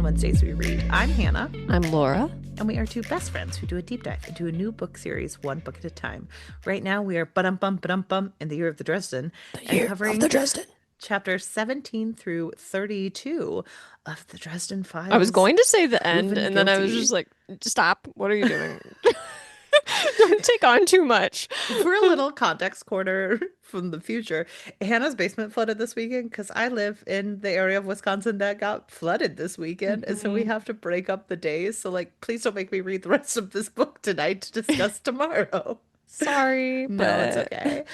Wednesdays We Read. I'm Hannah. I'm Laura. And we are two best friends who do a deep dive into a new book series, one book at a time. Right now we are ba-dum-bum in the year of the Dresden. Covering chapters 17 through 32 of the Dresden Files. I was going to say the end, and then I was guilty. just like, stop. What are you doing? Don't take on too much. For a little context corner from the future, Hannah's basement flooded this weekend because I live in the area of Wisconsin that got flooded this weekend. And so we have to break up the days. So, like, please don't make me read the rest of this book tonight to discuss tomorrow. Sorry, No, but it's okay.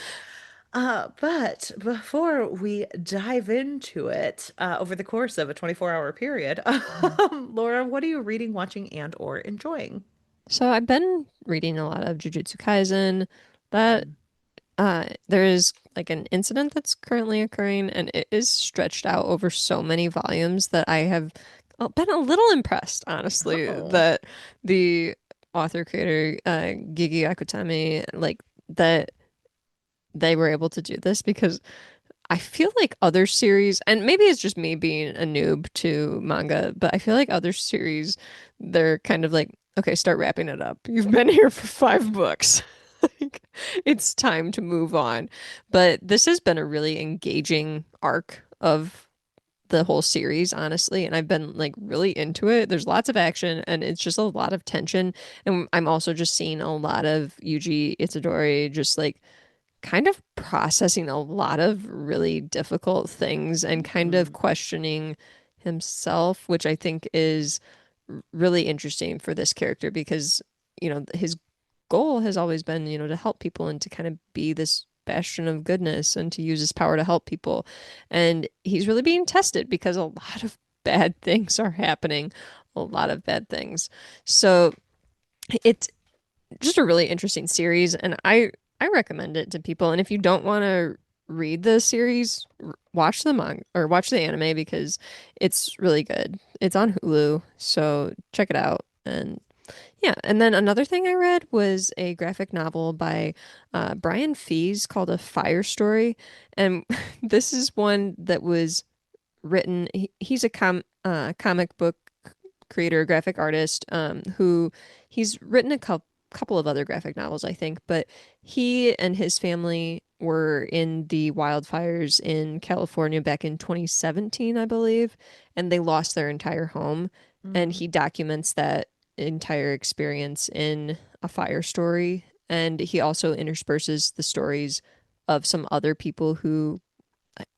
But before we dive into it, over the course of a 24-hour period, Laura, what are you reading, watching, and or enjoying? So I've been reading a lot of Jujutsu Kaisen. That there is like an incident that's currently occurring, and it is stretched out over so many volumes that I have been a little impressed, honestly, Oh. that the author creator Gege Akutami, like that they were able to do this, because I feel like other series, and maybe it's just me being a noob to manga, but I feel like other series, they're kind of like, okay, start wrapping it up. You've been here for 5 books. Like, it's time to move on. But this has been a really engaging arc of the whole series, honestly, and I've been like really into it. There's lots of action, and it's just a lot of tension. And I'm also just seeing a lot of Yuji Itadori just like kind of processing a lot of really difficult things and kind of Hmm. questioning himself, which I think is really interesting for this character because, his goal has always been, to help people and to kind of be this bastion of goodness and to use his power to help people. And he's really being tested because a lot of bad things are happening, a lot of bad things. So it's just a really interesting series, and I recommend it to people. And if you don't want to read the series, watch the manga or watch the anime because it's really good. It's on Hulu, so check it out. And yeah, and then another thing I read was a graphic novel by Brian Fies called A Fire Story, and this is one that was written. He's a comic book creator, graphic artist, who he's written a couple of other graphic novels, I think, but he and his family were in the wildfires in California back in 2017, I believe, and they lost their entire home. And Mm. he documents that entire experience in A Fire Story. And he also intersperses the stories of some other people who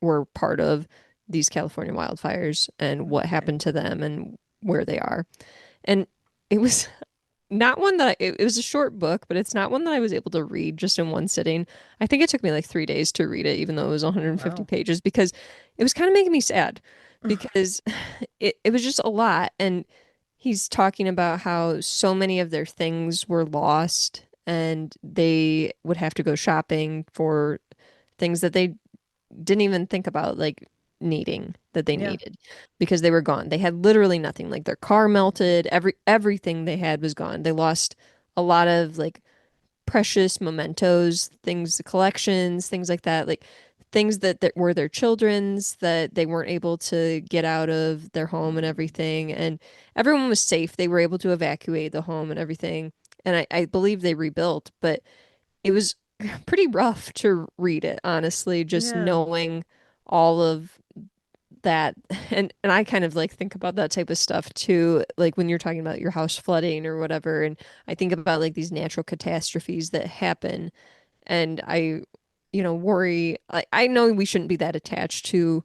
were part of these California wildfires and what Okay. happened to them and where they are. And it was not one that it was a short book, but it's not one that I was able to read just in one sitting. I think it took me like 3 days to read it, even though it was Oh, 150 wow. pages, because it was kind of making me sad because it was just a lot. And he's talking about how so many of their things were lost and they would have to go shopping for things that they didn't even think about like needing that they Yeah. needed because they were gone. They had literally nothing. Like their car melted, everything they had was gone. They lost a lot of like precious mementos, things, collections, things like that, like things that were their children's that they weren't able to get out of their home and everything. And everyone was safe. They were able to evacuate the home and everything. And I believe they rebuilt, but it was pretty rough to read it, honestly, just Yeah. knowing all of that. And I kind of like think about that type of stuff too, like when you're talking about your house flooding or whatever. And I think about like these natural catastrophes that happen. And worry. I know we shouldn't be that attached to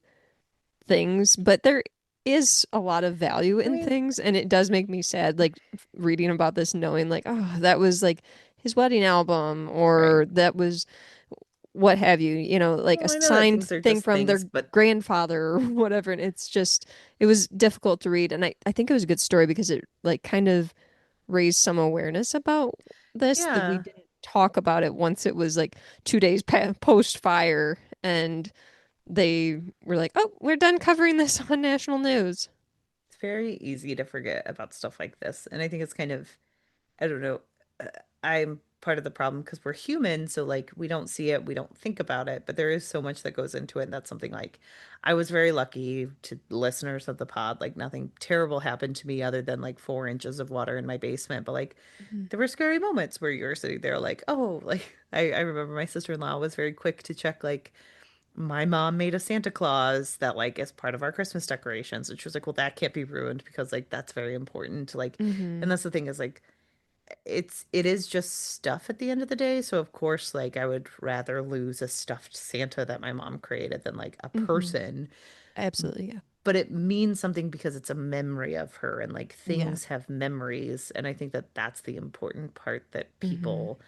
things, but there is a lot of value I in mean, things. And it does make me sad, like reading about this, knowing like, oh, that was like his wedding album, right. or that was what have you, like a Well, I know that signed things are thing just from their things, but grandfather or whatever. And it was difficult to read. And I think it was a good story because it like kind of raised some awareness about this that we yeah. didn't talk about it once it was like 2 days post fire. And they were like, oh, we're done covering this on national news. It's very easy to forget about stuff like this. And I think it's kind of, I don't know, uh, I'm part of the problem because we're human, so like we don't see it, we don't think about it, but there is so much that goes into it. And that's something like I was very lucky to listeners of the pod. Like nothing terrible happened to me other than like 4 inches of water in my basement. But like Mhm. there were scary moments where you're sitting there like, oh, like I remember my sister-in-law was very quick to check like my mom made a Santa Claus that like is part of our Christmas decorations. And she was like, well, that can't be ruined because like that's very important to like, and Mhm. that's the thing is like it is just stuff at the end of the day. So of course, like I would rather lose a stuffed Santa that my mom created than like a Mhm. person. Absolutely, yeah. But it means something because it's a memory of her and like Yeah. things have memories. And I think that that's the important part that Mhm. people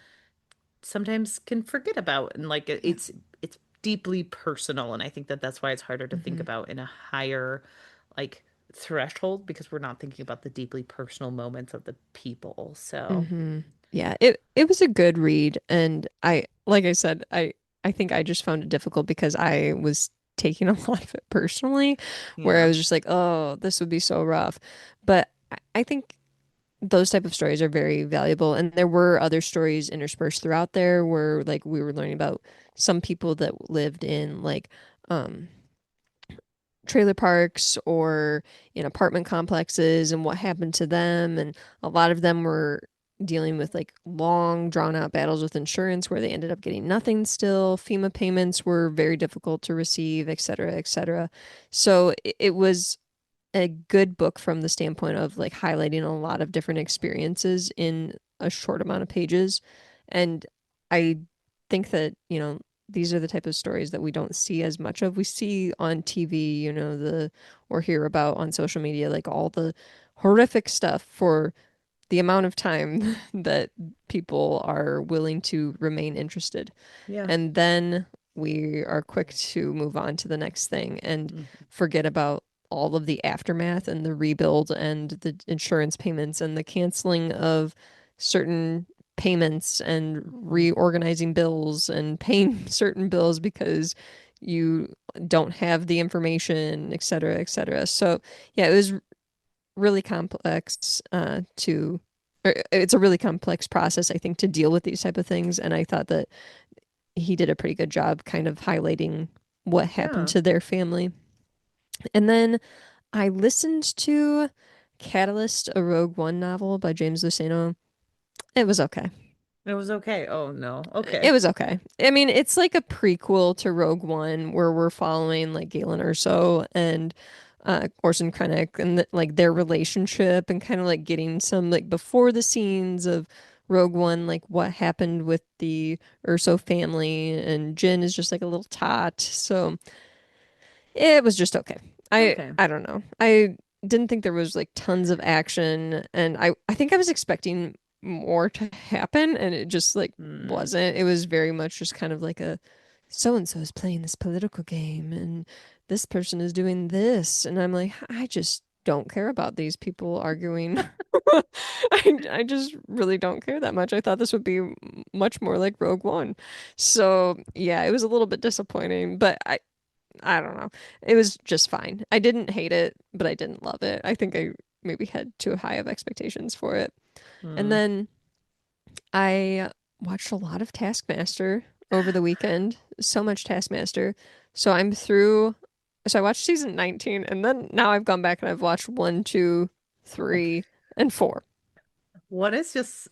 sometimes can forget about. And like Yeah. it's deeply personal. And I think that that's why it's harder to think Mhm. about in a higher like threshold because we're not thinking about the deeply personal moments of the people. So, Mhm. Yeah, it was a good read, and I like I said, I think I just found it difficult because I was taking a lot of it personally, where I yeah. was just like, "Oh, this would be so rough." But I think those type of stories are very valuable, and there were other stories interspersed throughout there where like we were learning about some people that lived in like um trailer parks or in apartment complexes and what happened to them. And a lot of them were dealing with like long, drawn out battles with insurance where they ended up getting nothing still. FEMA payments were very difficult to receive, et cetera, et cetera. So it was a good book from the standpoint of like highlighting a lot of different experiences in a short amount of pages. And I think that, these are the type of stories that we don't see as much of. We see on TV, or hear about on social media, like all the horrific stuff for the amount of time that people are willing to remain interested. Yeah. And then we are quick to move on to the next thing and Mhm. forget about all of the aftermath and the rebuild and the insurance payments and the canceling of certain payments and Mhm. reorganizing bills and paying certain bills because you don't have the information, et cetera, et cetera. So, yeah, it was really complex it's a really complex process, I think, to deal with these type of things. And I thought that he did a pretty good job kind of highlighting what happened Yeah. to their family. And then I listened to Catalyst, a Rogue One novel by James Luceno. It was okay. It was okay. Oh no. It Okay. was okay. I mean, it's like a prequel to Rogue One where we're following like Galen Erso and Orson Krennic and like their relationship and kind of like getting some like before the scenes of Rogue One, like what happened with the Urso family, and Jin is just like a little tot. So it was just okay. I Okay. I don't know. I didn't think there was like tons of action, and I think I was expecting more to happen, and it just like Hmm. wasn't. It was very much just kind of like a so and so is playing this political game and this person is doing this, and I'm like, I just don't care about these people arguing. I just really don't care that much. I thought this would be much more like Rogue One. So, yeah, it was a little bit disappointing, but I don't know. It was just fine. I didn't hate it, but I didn't love it. I think I maybe had too high of expectations for it. And Hmm. then I watched a lot of Taskmaster over the weekend. So much Taskmaster. So I'm through. So I watched season 19, and then now I've gone back and I've watched one, two, three, and four. One is just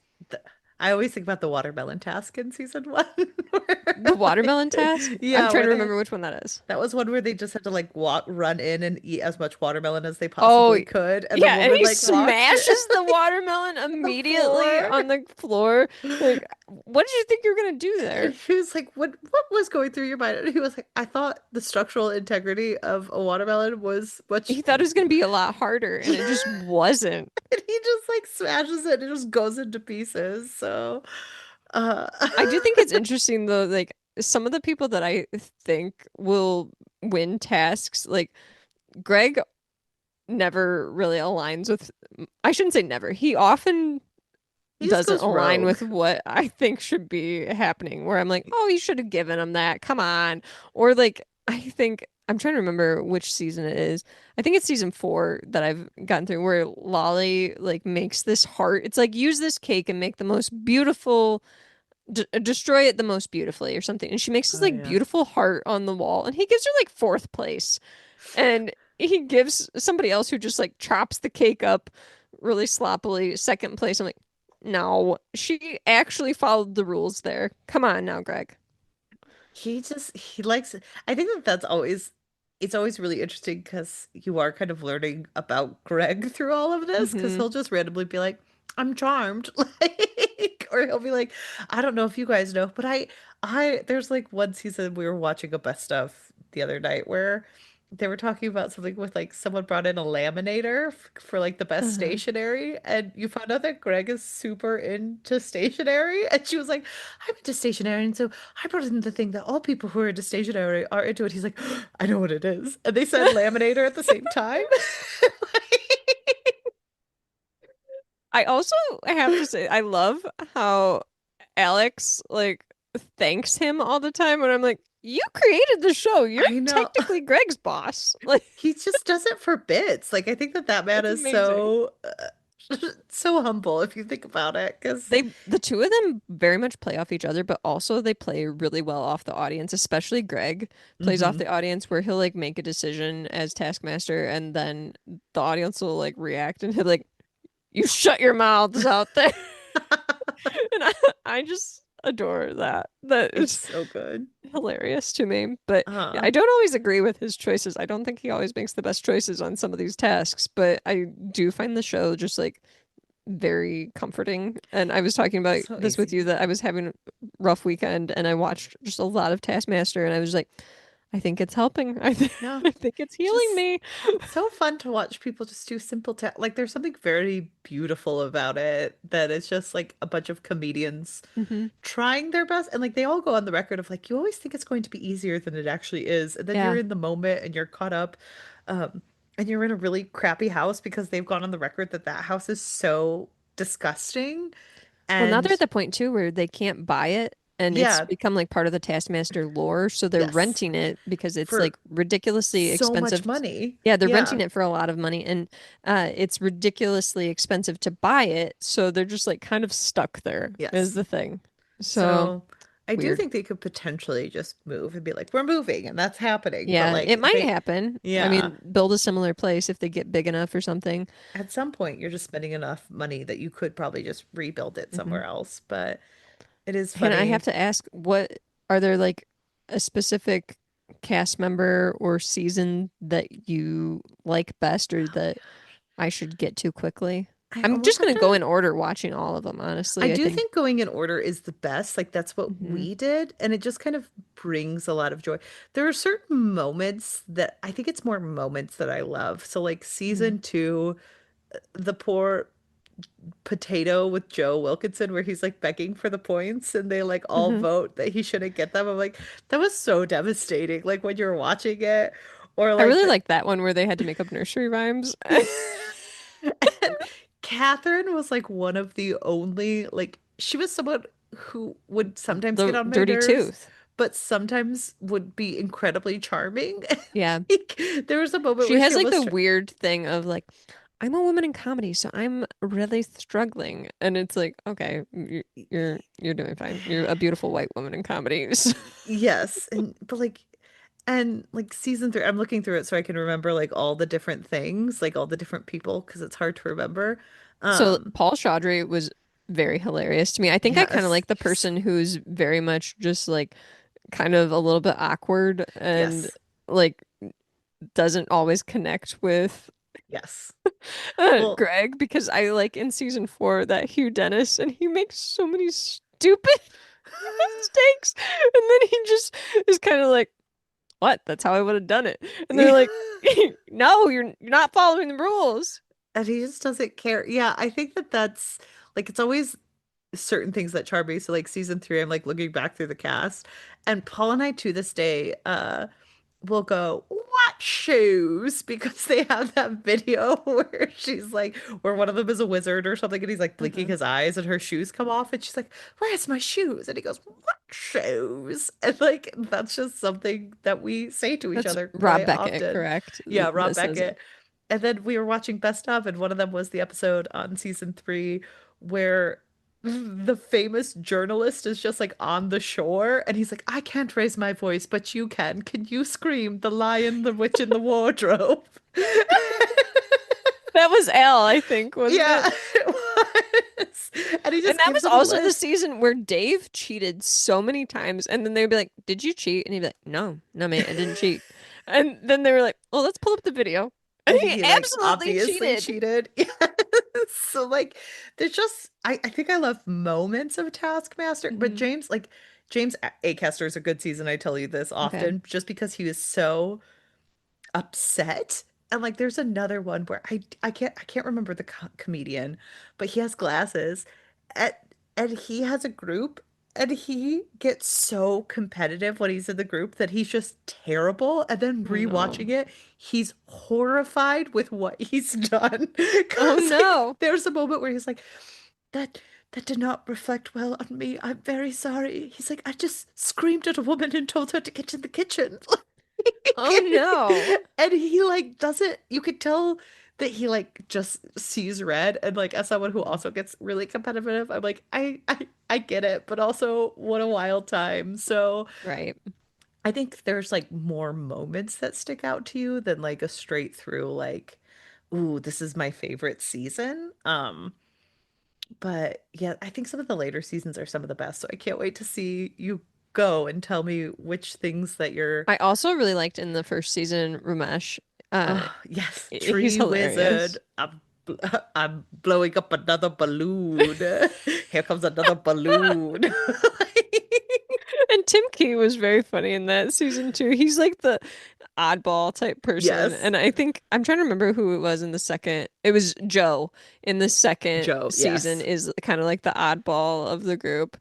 I always think about the watermelon task in season one. The watermelon Like, task? I'm yeah, trying where to they remember which one that is. that was one where they just had to like walk run in and eat as much watermelon as they Oh, possibly could, and the yeah, and woman he like walks in smashes the watermelon on the immediately floor. on the floor. Like, what did you think you were gonna do And there? she was like, what was going through your mind? And he was like, I thought the structural integrity of a watermelon was much He thought it was gonna be a lot harder, and it just wasn't. and he just like smashes it and it just goes into pieces. So uh I do think it's interesting though, like some of the people that I think will win tasks, like Greg never really aligns with, I shouldn't say never. He often he just doesn't goes align rogue. with what I think should be happening, where I'm like, oh, you should have given him that. Come on. Or like, I think I'm trying to remember which season it is. I think it's season 4 that I've gotten through where Lolly like makes this heart. It's like use this cake and make the most beautiful destroy it the most beautifully or something. And she makes this Oh like yeah. beautiful heart on the wall, and he gives her like fourth place. And he gives somebody else who just like chops the cake up really sloppily second place. I'm like, no, she actually followed the rules there. Come on now, Greg. He likes I think that that's always it's always really interesting because you are kind of learning about Greg through all of this because Hmm. he'll just randomly be like, I'm charmed. Like, or he'll be like, I don't know if you guys know, but there's like one season we were watching a best of the other night where they were talking about something with like someone brought in a laminator for like the best Uh-huh. stationery, and you found out that Greg is super into stationery, and she was like, I'm into stationery, and so I brought in the thing that all people who are into stationery are into it. He's like, I know what it is. And they said laminator at the same time. I also have to say, I love how Alex like thanks him all the time, and I'm like, you created the show. You're I know. technically Greg's boss. Like, He just does it for bits. Like I think that that man it's is amazing. so so humble if you think about it, because The two of them very much play off each other, but also they play really well off the audience, especially Greg plays off hmm the audience where he'll like make a decision as Taskmaster and then the audience will like react and he'll like, you shut your mouths out there. And I just adore that. That It's is so good. hilarious to me. But yeah, Uh, I don't always agree with his choices. I don't think he always makes the best choices on some of these tasks, but I do find the show just like very comforting. And I was talking about so this with easy. you that I was having a rough weekend and I watched just a lot of Taskmaster and I was like, I think it's helping. No, I think it's healing just me. it's so fun to watch people just do simple like there's something very beautiful about it, that it's just like a bunch of comedians Hmm. trying their best, and like they all go on the record of like, you always think it's going to be easier than it actually is, and then you're Yeah. in the moment and you're caught up, um and you're in a really crappy house because they've gone on the record that that house is so disgusting. Well, now they're And at the point too where they can't buy it and it's yeah, become like part of the Taskmaster lore. So they're yes, renting it because it's like for ridiculously so much expensive. money. Yeah, they're Yeah, renting it for a lot of money and it's ridiculously expensive to buy it. So they're just like kind of stuck there is yes. the thing. So So I do weird. think they could potentially just move and be like, we're moving, and that's happening. But Yeah, it like might they, happen. I yeah, mean, build a similar place if they get big enough or something. at some point you're just spending enough money that you could probably just rebuild it Hmm. somewhere else. But it is Hannah, I have funny. to ask, what are there like a specific cast member or season that you like best or that I should get to quickly? I I'm almost just have gonna go to. in order watching all of them, I honestly. I do think. think going in order is the best. Like that's what Hmm. we did, and it just kind of brings a lot of joy. There are certain moments that I think it's more moments that I love. So like Hmm. season two, the poor potato with Joe Wilkinson where he's like begging for the points and they like all Hmm. vote that he shouldn't get them. I'm like, that was so devastating. Like when you're watching it, or I like really the like that one where they had to make up nursery rhymes. and Catherine was like one of the only like she was someone who would sometimes get The on my dirty nerves, tooth. but sometimes would be incredibly charming. Yeah. Like, there was a moment She where she has like the almost weird thing of like, I'm a woman in comedy, so I'm really struggling. And it's like, okay, you're doing fine. You're a beautiful white woman in comedy. yes, and but like season three, I'm looking through it so I can remember like all the different things, like all the different people, because it's hard to remember. So Um, Paul Chaudry was very hilarious to me. I think I kind of yes, like the person who's very much just like kind of a little bit awkward and yes, like doesn't always connect with yes. Well, Greg because I like in season 4 that Hugh Dennis and he makes so many stupid mistakes and then he just is kind of like, what? That's how I would have done it. And they're yeah. like, no, you're not following the rules. And he just doesn't care. Yeah, I think that that's like it's always certain things that charm me. So like season three, I'm like looking back through the cast, and Paul and I to this day, will go, what shoes? Because they have that video where she's like, where one of them is a wizard or something, and he's like blinking Uh-huh. his eyes and her shoes come off, and she's like, where's my shoes? And he goes, what shoes? And like that's just something that we say to each That's other Rob quite Beckett, often. correct? Yeah, Rob That says it. Beckett. And then we were watching Best of, and one of them was the episode on season three where the famous journalist is just like on the shore and he's like, I can't raise my voice, but you can. Can you scream the lion, the witch in the wardrobe? That was Al, I think, wasn't Yeah, it? it was. And he And just that gives was him a also the list. season where Dave cheated so many times, and then they'd be like, "Did you cheat?" And he'd be like, "No, no, mate, I didn't cheat." And then they were like, "Well, let's pull up the video." And And he he like absolutely obviously cheated. cheated. Yes. So like there's just I think I love moments of Taskmaster, but Hmm. James Acaster is a good season. I tell you this Okay. often just because he was so upset. And like there's another one where I can't remember the comedian, but he has glasses and and he has a group and he gets so competitive when he's in the group that he's just terrible. And then Oh no. rewatching it, he's horrified with what he's done. Oh Because like no. there's a moment where he's like, that that did not reflect well on me. I'm very sorry. He's like, I just screamed at a woman and told her to get in the kitchen. Oh no. And he like doesn't, you could tell that he like just sees red. And like as someone who Mhm. also gets really competitive, I'm like, I get it, but also what a wild time. So Right. I think there's like more moments that stick out to you than like a straight through like, ooh, this is my favorite season. But yeah, I think some of the later seasons are some of the best. So I can't wait to see you go and tell me which things that you're. I also really liked in the first season, Ramesh. Uh, Oh, yes, he's tree wizard. hilarious. I'm blowing up another balloon. Here comes another balloon. And Tim Key was very funny in that season too. He's like the oddball type person. Yes, And I think I'm trying to remember who it was in the second. It was Joe in the second Joe. season Yes. is kind of like the oddball of the group.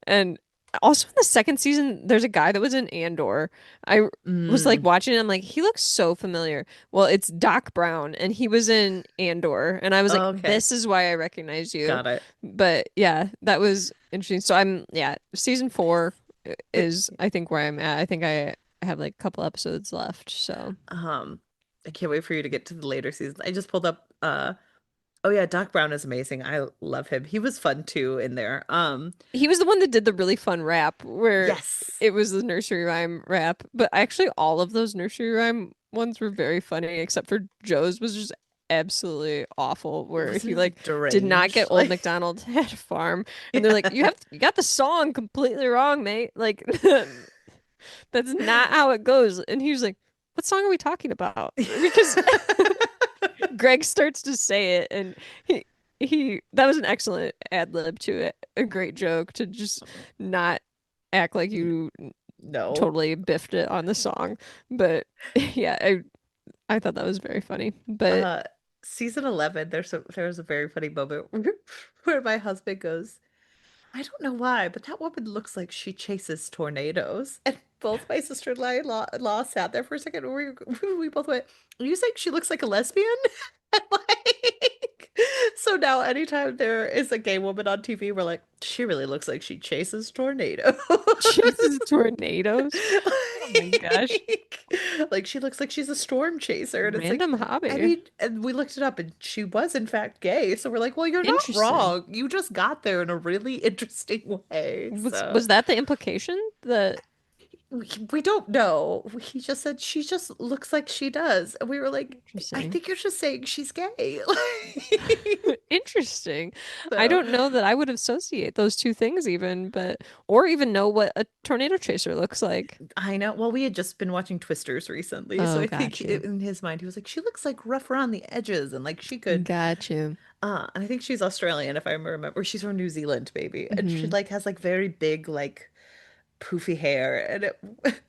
And also in the second season, there's a guy that was in Andor. I was like Mm, watching, I'm like, he looks so familiar. Well, it's Doc Brown, and he was in Andor, and I was like, okay, this is why I recognize you. got it. But yeah, that was interesting. So yeah, season four is I think where I'm at. I think I have like a couple episodes left. So Um, I can't wait for you to get to the later seasons. I just pulled up. Oh yeah, Doc Brown is amazing. I love him. He was fun too in there. he was the one that did the really fun rap where Yes. it was the nursery rhyme rap. But actually, all of those nursery rhyme ones were very funny, except for Joe's was just absolutely awful, where Wasn't he it like like did not get deranged? Old Like, MacDonald had a farm, and they're like, yeah. you got the song completely wrong, mate. Like that's not how it goes. And he was like, what song are we talking about? Because Greg starts to say it, and he that was an excellent ad lib to it, a great joke to just not act like you No. totally biffed it on the song. But yeah, I thought that was very funny. But Uh, Season 11, there's a very funny moment where my husband goes, I don't know why, but that woman looks like she chases tornadoes. And both my sister and I sat there for a second. And we both went, are you saying she looks like a lesbian? And like, so now anytime there is a gay woman on TV, we're like, she really looks like she chases tornadoes. chases tornadoes. Oh my gosh, Like she looks like she's a storm chaser. And it's like, random I hobby. mean, and we looked it up and she was in fact gay. So we're like, well, you're not Interesting. wrong. You just got there in a really interesting way. So Was that the implication that we don't know. He just said she just looks like she does. And we were like, I interesting? think you're just saying she's gay. Interesting. I So don't know that I would associate those two things even, but or even know what a tornado chaser looks like. I know. Well, we had just been watching Twisters recently. So Oh, I think got you. in his mind, he was like, she looks like rough around the edges and like she could. Got you. And I think she's Australian, if I remember. Or she's from New Zealand, maybe. And she Hmm. like has like very big, like poofy hair. And it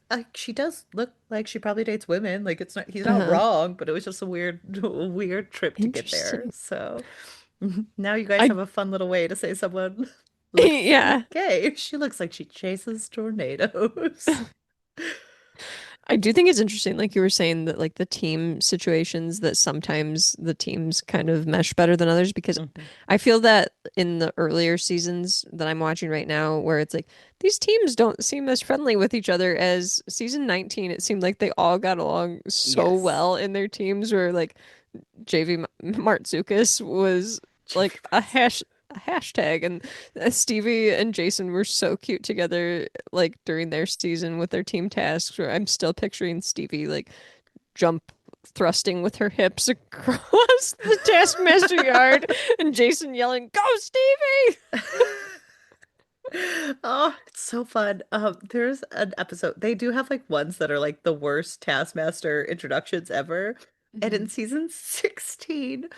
like she does look like she probably dates women. Like it's not he's not Uh-huh. wrong, but it was just a weird, a weird trip to get there. Interesting. So now you guys I have a fun little way to say someone looks yeah. gay. She looks like she chases tornadoes. I do think it's interesting, like you were saying, that like the team situations that sometimes the teams kind of mesh better than others because Mhm. I feel that in the earlier seasons that I'm watching right now, where it's like these teams don't seem as friendly with each other as season 19, it seemed like they all got along so Yes. well in their teams where like JV Martzukis was Jeffrey like Prinze. a hashtag. And Stevie and Jason were so cute together, like during their season with their team tasks. Where I'm still picturing Stevie like jump thrusting with her hips across the Taskmaster yard, and Jason yelling, "Go, Stevie!" Oh, it's so fun. There's an episode. They do have like ones that are like the worst Taskmaster introductions ever. And Mhm. in season 16,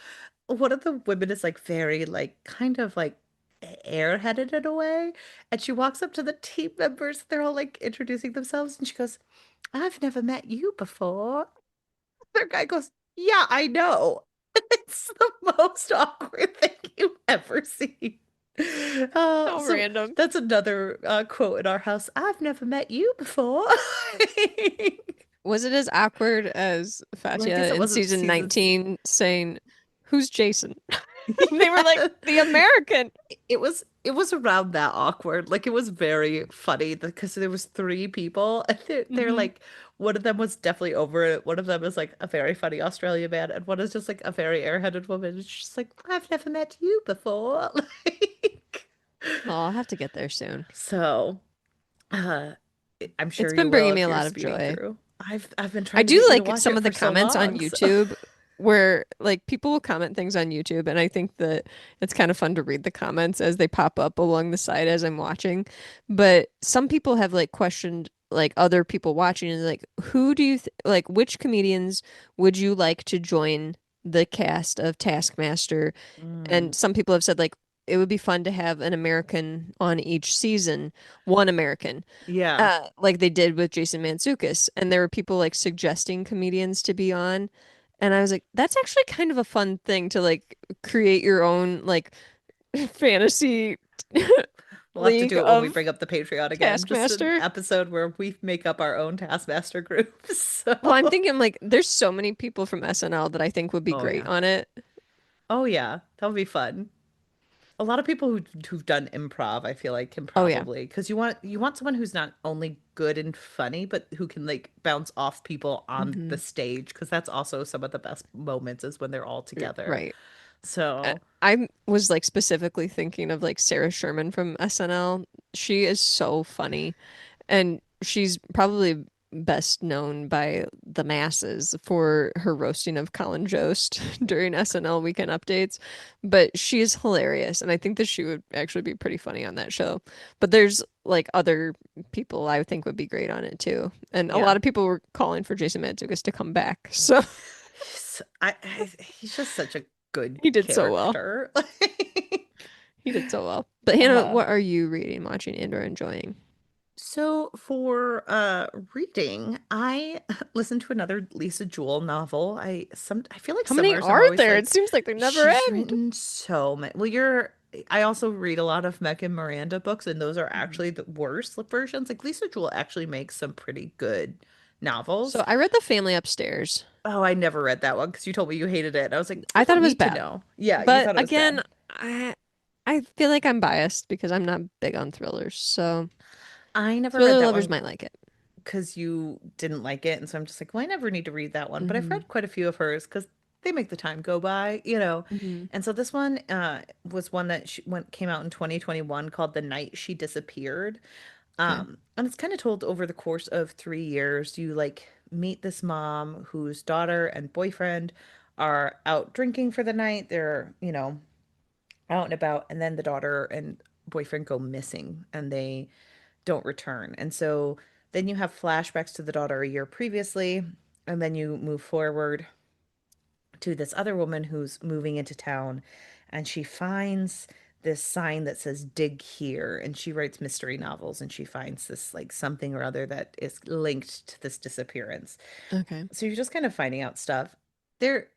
one of the women is like very like kind of like airheaded in a way. And she walks up to the team members. They're all like introducing themselves and she goes, I've never met you before. Their guy goes, yeah, I know. It's the most awkward thing you've ever seen. So So random. that's another quote in our house. I've never met you before. Was it as awkward as Well, I guess Fatia it in wasn't season seasons. 19 saying, "Who's Jason?" They were like, Yeah. "The American." It was around that awkward. Like it was very funny because there was three people and they're Hmm. like one of them was definitely over it. One of them is like a very funny Australian man and one is just like a very airheaded woman. It's just like I've never met you before. Like Oh, I'll have to get there soon. so uh I'm It's sure you been will bringing me if a you're lot of speeding joy. through. I've been I trying to do get you to like watch some it of the for so comments on long. YouTube where like people will comment things on YouTube, and I think that it's kind of fun to read the comments as they pop up along the side as I'm watching. But some people have like questioned like other people watching and like who do you th like which comedians would you like to join the cast of Taskmaster? Mm, And some people have said like it would be fun to have an American on each season, one American yeah. like they did with Jason Mantzoukas, and there were people like suggesting comedians to be on, and I was like, that's actually kind of a fun thing to like create your own like fantasy We'll have to league do it when we of bring up the Patreon again. Just an Taskmaster. episode where we make up our own Taskmaster group. Well, I'm So, thinking like there's so many people from SNL that I think would be oh great yeah. on it. Oh yeah. That would be fun. A lot of people who've done improv, I feel like can Oh yeah. probably because you want someone who's not only good and funny, but who can like bounce off people on Hmm. the stage because that's also some of the best moments is when they're all together. Right. So, I was like specifically thinking of like Sarah Sherman from SNL. She is so funny. And she's probably best known by the masses for her roasting of Colin Jost during SNL Weekend Updates. But she is hilarious, and I think that she would actually be pretty funny on that show. But there's like other people I would think would be great on it too. And a yeah. lot of people were calling for Jason Mantzoukas to come back. So He's just such a good he did so well. character. He did so well. But Hannah, Uh, what are you reading, watching, and or enjoying? So for reading, I listened to another Lisa Jewell novel. I feel like How many summers I'm are always there? It like seems like they never she's end. written so many. Well, I also read a lot of Meg and Miranda books and those are Mhm. actually the worst versions. Like Lisa Jewell actually makes some pretty good So novels. I read The Family Upstairs. Oh, I never read that one because you told me you hated it. And I was like, I I thought don't it was need to bad. know. Yeah, you But thought it was again, bad. I feel like I'm biased because I'm not big on thrillers. So I never read thriller that lovers one might like it. because you didn't like it. And so I'm just like, well, I never need to read that one. But I've Hmm. read quite a few of hers because they make the time go by. Hmm. And so this one was one that came out in 2021 called The Night She Disappeared. Okay. And it's kind of told over the course of 3 years. You like meet this mom whose daughter and boyfriend are out drinking for the night. They're out and about. And then the daughter and boyfriend go missing and they don't return. And so then you have flashbacks to the daughter a year previously, and then you move forward to this other woman who's moving into town, and she finds this sign that says dig here, and she writes mystery novels and she finds this like something or other that is linked to this disappearance. Okay. So you're just kind of finding out stuff. There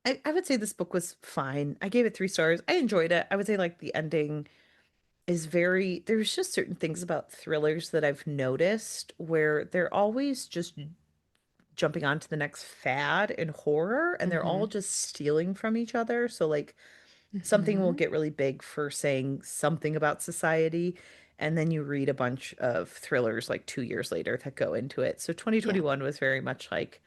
I would say this book was fine. I gave it 3 stars. I enjoyed it. I would say like the ending is there's just certain things about thrillers that I've noticed where they're always just jumping on to the next fad in horror and they're Hmm. all just stealing from each other. So like something will Hmm. get really big for saying something about society and then you read a bunch of thrillers like 2 years later that go into it. So Yeah. 2021 was very much like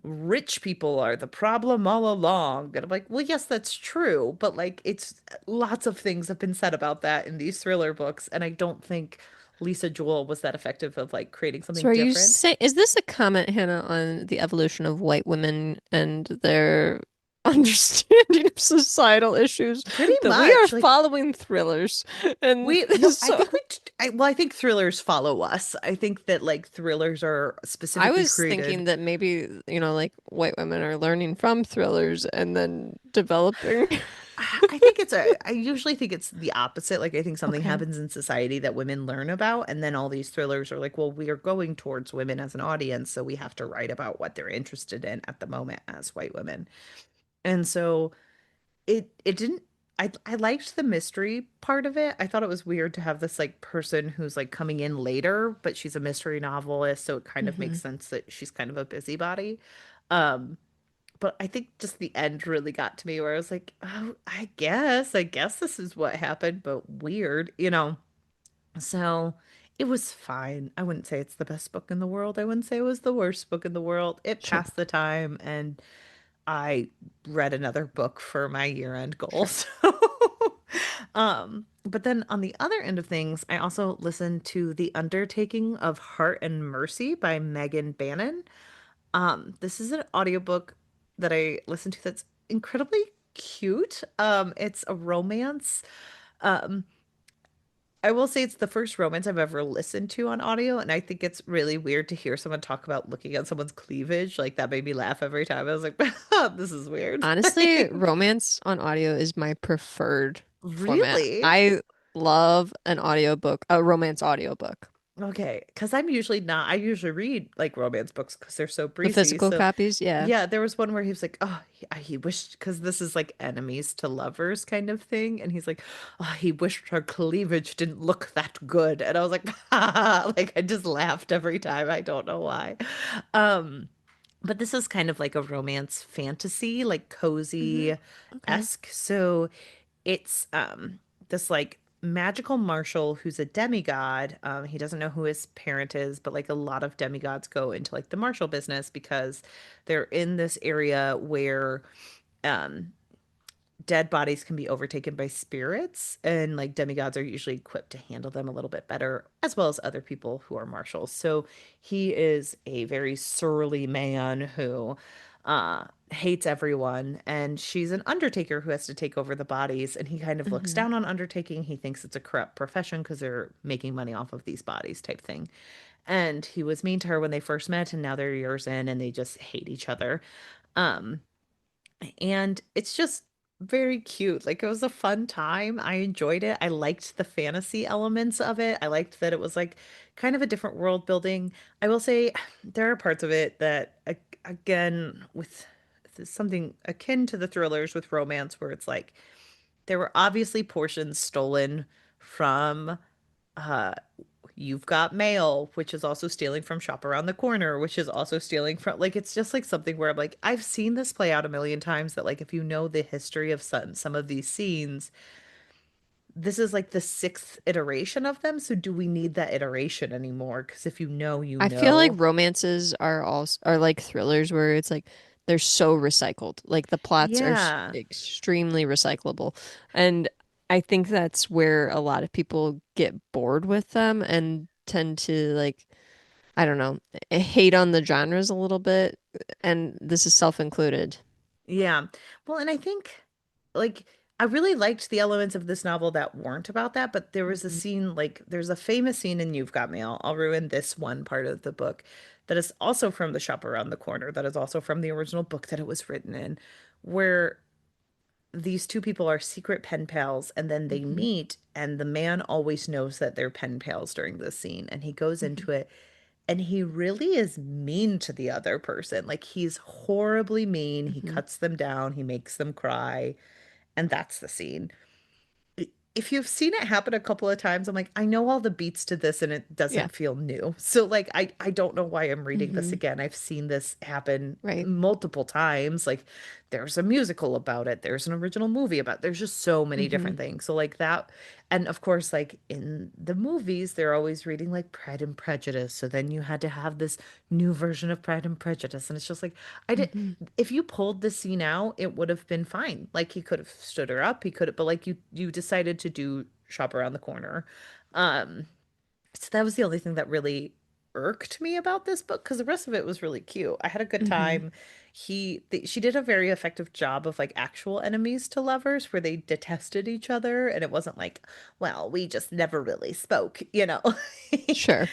rich people are the problem all along. And I'm like, well, yes, that's true, but like it's lots of things have been said about that in these thriller books, and I don't think Lisa Jewell was that effective of like creating something So are you different. saying, is this a comment, Hannah, on the evolution of white women and their understanding of societal issues Pretty that we are much like following thrillers? And we no, I so think well, I think thrillers follow us. I think that like thrillers are I specifically was created. thinking that maybe, like white women are learning from thrillers and then developing. I think I usually think it's the opposite. Like I think something Okay. happens in society that women learn about, and then all these thrillers are like, well, we are going towards women as an audience, so we have to write about what they're interested in at the moment as white women. And so it didn't I liked the mystery part of it. I thought it was weird to have this like person who's like coming in later, but she's a mystery novelist, so it kind of Hmm. makes sense that she's kind of a busybody. Um, but I think just the end really got to me where I was like, oh, I guess this is what happened, but weird, you know. So it was fine. I wouldn't say it's the best book in the world. I wouldn't say it was the worst book in the world. It Sure. passed the time, and I read another book for my year-end Sure. goals. But then on the other end of things, I also listened to The Undertaking of Heart and Mercy by Megan Bannon. This is an audiobook that I listened to that's incredibly cute. It's a romance. Um, I will say it's the first romance I've ever listened to on audio, and I think it's really weird to hear someone talk about looking at someone's cleavage. Like that made me laugh every time. I was like, this is weird. Honestly, Like, romance on audio is my preferred format. really? I love an audiobook, a romance audiobook. Okay, because I'm usually not. I usually read like romance books because they're so The breezy. physical So, copies, yeah. yeah, there was one where he was like, "Oh, he wished," because this is like enemies to lovers kind of thing, and he's like, "Oh, he wished her cleavage didn't look that good," and I was like, like I just laughed every time. I don't know why. Um, but this is kind of like a romance fantasy, like Hmm. cozy Okay. esque. So it's this like magical marshal who's a demigod. He doesn't know who his parent is, but like a lot of demigods go into like the marshal business because they're in this area where um dead bodies can be overtaken by spirits, and like demigods are usually equipped to handle them a little bit better, as well as other people who are marshals. So he is a very surly man who hates everyone, and she's an undertaker who has to take over the bodies, and he kind of looks Hmm. down on undertaking. He thinks it's a corrupt profession because they're making money off of these bodies type thing. And he was mean to her when they first met, and now they're years in and they just hate each other. um and it's just very cute. Like it was a fun time. I enjoyed it. I liked the fantasy elements of it. I liked that it was like kind of a different world building. I will say there are parts of it that again with something akin to the thrillers with romance where it's like there were obviously portions stolen from uh You've Got Mail, which is also stealing from Shop Around the Corner, which is also stealing from like it's just like something where I'm like I've seen this play out a million times that like if you know the history of some of these scenes, this is like the sixth iteration of them. So do we need that iteration anymore? Because if you know, you I feel like know. romances are also are like thrillers where it's like they're so recycled. Like the plots are Yeah. extremely recyclable. And I think that's where a lot of people get bored with them and tend to like, I don't know, hate on the genres a little bit. And this is self-included. Yeah. Well, and I think like I really liked the elements of this novel that weren't about that, but there was a Mhm. scene like there's a famous scene in You've Got Mail. I'll ruin this one part of the book that is also from the Shop Around the Corner, that is also from the original book that it was written in, where these two people are secret pen pals and then they Mhm. meet and the man always knows that they're pen pals during this scene and he goes Mhm. into it and he really is mean to the other person. Like he's horribly mean. He Mhm. cuts them down, he makes them cry, and that's the scene. If you've seen it happen a couple of times, I'm like, I know all the beats to this and it Yeah. doesn't feel new. So like I don't know why I'm reading this Mhm. again. I've seen this happen Right. multiple times. Like there's a musical about it, there's an original movie about it. There's just so many Mm-hmm. different things. So like that, and of course like in the movies they're always reading like Pride and Prejudice, so then you had to have this new version of Pride and Prejudice, and it's just like I did, Mm-hmm. if you pulled the scene out it would have been fine. Like he could have stood her up, he could have, but like you decided to do Shop Around the Corner. um so that was the only thing that really irked me about this book, because the rest of it was really cute. I had a good Mm-hmm. time. She did a very effective job of like actual enemies to lovers where they detested each other, and it wasn't like, well, we just never really spoke, you know. Sure.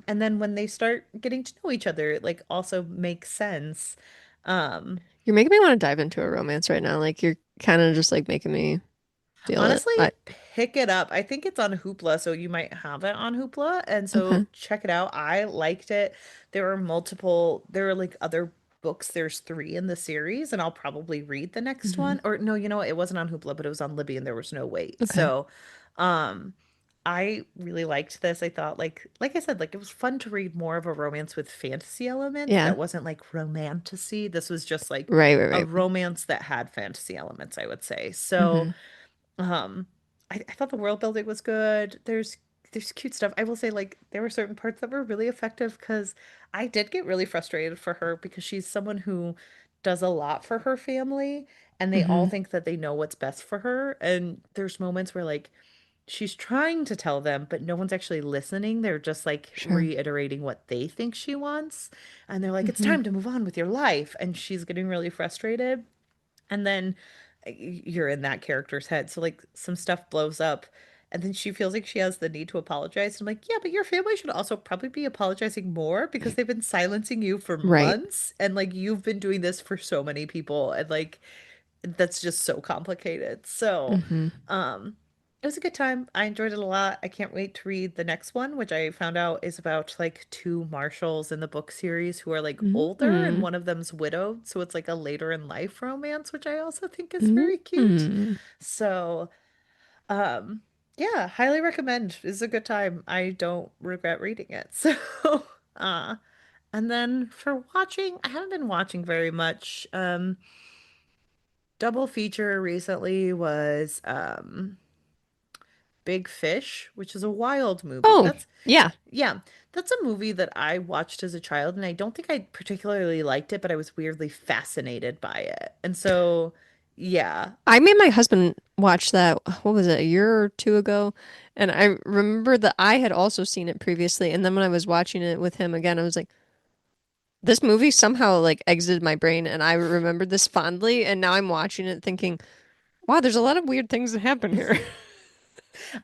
And then when they start getting to know each other, it like also makes sense. Um, You're making me want to dive into a romance right now. Like you're kind of just like making me feel it. Honestly, I pick it up. I think it's on Hoopla, so you might have it on Hoopla. And so okay. check it out. I liked it. There are like other books. There's three in the series, and I'll probably read the next Mm-hmm. one. Or no, you know what? It wasn't on Hoopla, but it was on Libby, and there was no wait. Okay. So, um, I really liked this. I thought like I said, like it was fun to read more of a romance with fantasy elements Yeah. that wasn't like romantasy. This was just like Right, right, a right. romance that had fantasy elements, I would say. So, Mm-hmm. um, I thought the world building was good. There's cute stuff. I will say like there were certain parts that were really effective because I did get really frustrated for her because she's someone who does a lot for her family, and they all Mm-hmm. think that they know what's best for her. And there's moments where like she's trying to tell them, but no one's actually listening. They're just like Sure. reiterating what they think she wants. And they're like, it's Mm-hmm. time to move on with your life. And she's getting really frustrated. And then you're in that character's head. So like some stuff blows up, and then she feels like she has the need to apologize. I'm like, yeah, but your family should also probably be apologizing more because they've been silencing you for Right. months, and like you've been doing this for so many people, and like that's just so complicated. So, Mm-hmm. um, it was a good time. I enjoyed it a lot. I can't wait to read the next one, which I found out is about like two marshals in the book series who are like older and Mm-hmm. one of them's widowed. So it's like a later in life romance, which I also think is very cute. Mm-hmm. So, um, yeah, highly recommend. It's a good time. I don't regret reading it. So, uh, and then for watching, I haven't been watching very much. Double feature recently was Big Fish, which is a wild movie. Oh, yeah. Yeah, that's a movie that I watched as a child, and I don't think I particularly liked it, but I was weirdly fascinated by it. And so, yeah. I made my husband watch that, what was it, a year or two ago? And I remember that I had also seen it previously. And then when I was watching it with him again, I was like, this movie somehow like exited my brain and I remembered this fondly. And now I'm watching it thinking, wow, there's a lot of weird things that happen here.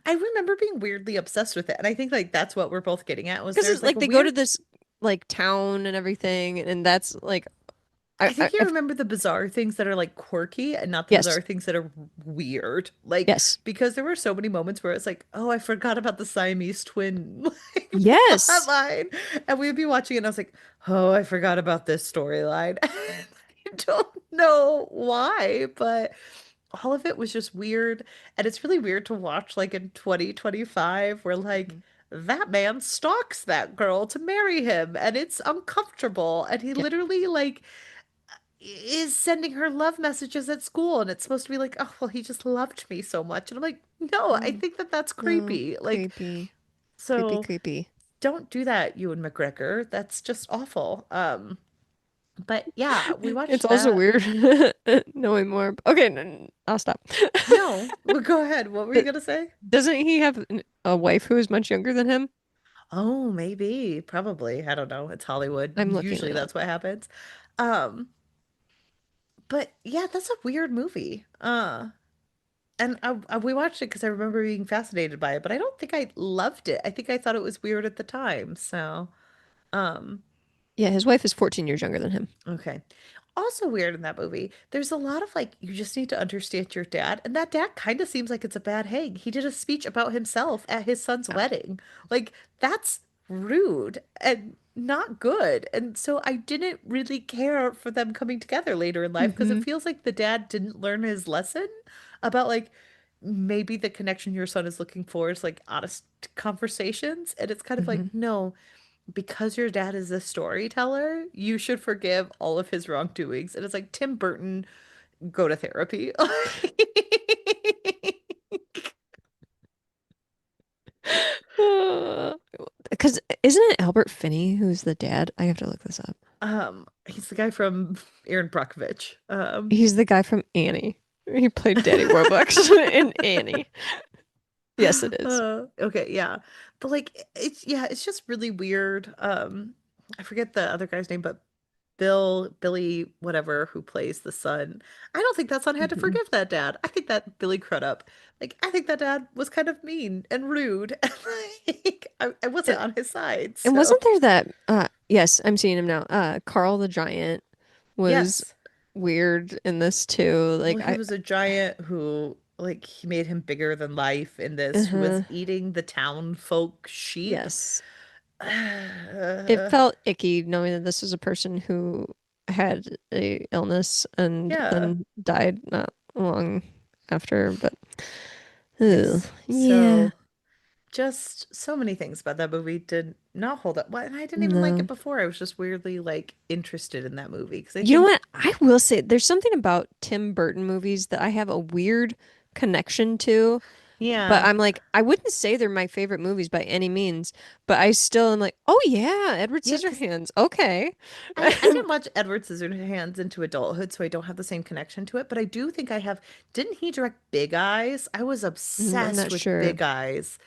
I remember being weirdly obsessed with it, and I think like that's what we're both getting at was Because there's it's like like a they go to weird. this like town and everything. And that's like, I think you I've, remember the bizarre things that are like quirky and not the yes, bizarre things that are weird. Like, yes, because there were so many moments where it's like, oh, I forgot about the Siamese twin like plot yes. line. And we'd be watching it and I was like, oh, I forgot about this storyline. I don't know why, but all of it was just weird. And it's really weird to watch like in 2025 where like Mhm. that man stalks that girl to marry him and it's uncomfortable. And he Yeah. literally like is sending her love messages at school, and it's supposed to be like, oh well, he just loved me so much, and I'm like, no, I No, think that that's no, creepy. Like, creepy, creepy, so creepy. don't do that, Ewan McGregor. That's just awful. But yeah, we It's watched also that. weird knowing more. Okay, I'll stop. No, well, go ahead, what were you But gonna say? doesn't he have a wife who is much younger than him? Oh, maybe, probably, I don't know, it's Hollywood, I'm looking usually it up. that's what happens. um but yeah, that's a weird movie. And we watched it because I remember being fascinated by it, but I don't think I loved it. I think I thought it was weird at the time. So, um, Yeah, his wife is 14 years younger than him. okay. Also weird in that movie, there's a lot of like, you just need to understand your dad. And that dad kind of seems like it's a bad hang. He did a speech about himself at his son's Yeah. wedding. Like, that's rude and not good. And so I didn't really care for them coming together later in life because it Mm-hmm. feels like the dad didn't learn his lesson about like maybe the connection your son is looking for is like honest conversations. And it's kind of like, Mm-hmm. no, because your dad is a storyteller, you should forgive all of his wrongdoings. And it's like Tim Burton. go to therapy. Because isn't it Albert Finney who's the dad? I have to look this up. He's the guy from Aaron Brockovich. He's the guy from Annie. He played Daddy Warbucks in Annie. Yes, it is. Okay, yeah. But like it's just really weird. I forget the other guy's name, but Billy, whatever, who plays the son. I don't think that son had to Mhm. forgive that dad. I think that Billy Crudup, like, I think that dad was kind of mean and rude, and like, I wasn't And, on his side. and So wasn't there that yes, I'm seeing him now. Carl the Giant was yes, weird in this too. well, Like he I was a giant who, like, he made him bigger than life in this, who was uh-huh. eating the town folk sheep. Yes. It Uh, felt icky knowing that this was a person who had a illness and yeah. then died not long after, but ugh, Yes. yeah. So just so many things about that movie did not hold up. Well, and I didn't even like it No. before. I was just weirdly like interested in that movie because I You know think, what? I will say there's something about Tim Burton movies that I have a weird connection to, but yeah, I'm like, I wouldn't say they're my favorite movies by any means, but I still am like, oh yeah, Edward yeah, because Scissorhands. Okay. I didn't watch Edward Scissorhands into adulthood, so I don't have the same connection to it. But I do think I have. Didn't he direct Big Eyes? I was I'm obsessed not with sure. Big Eyes.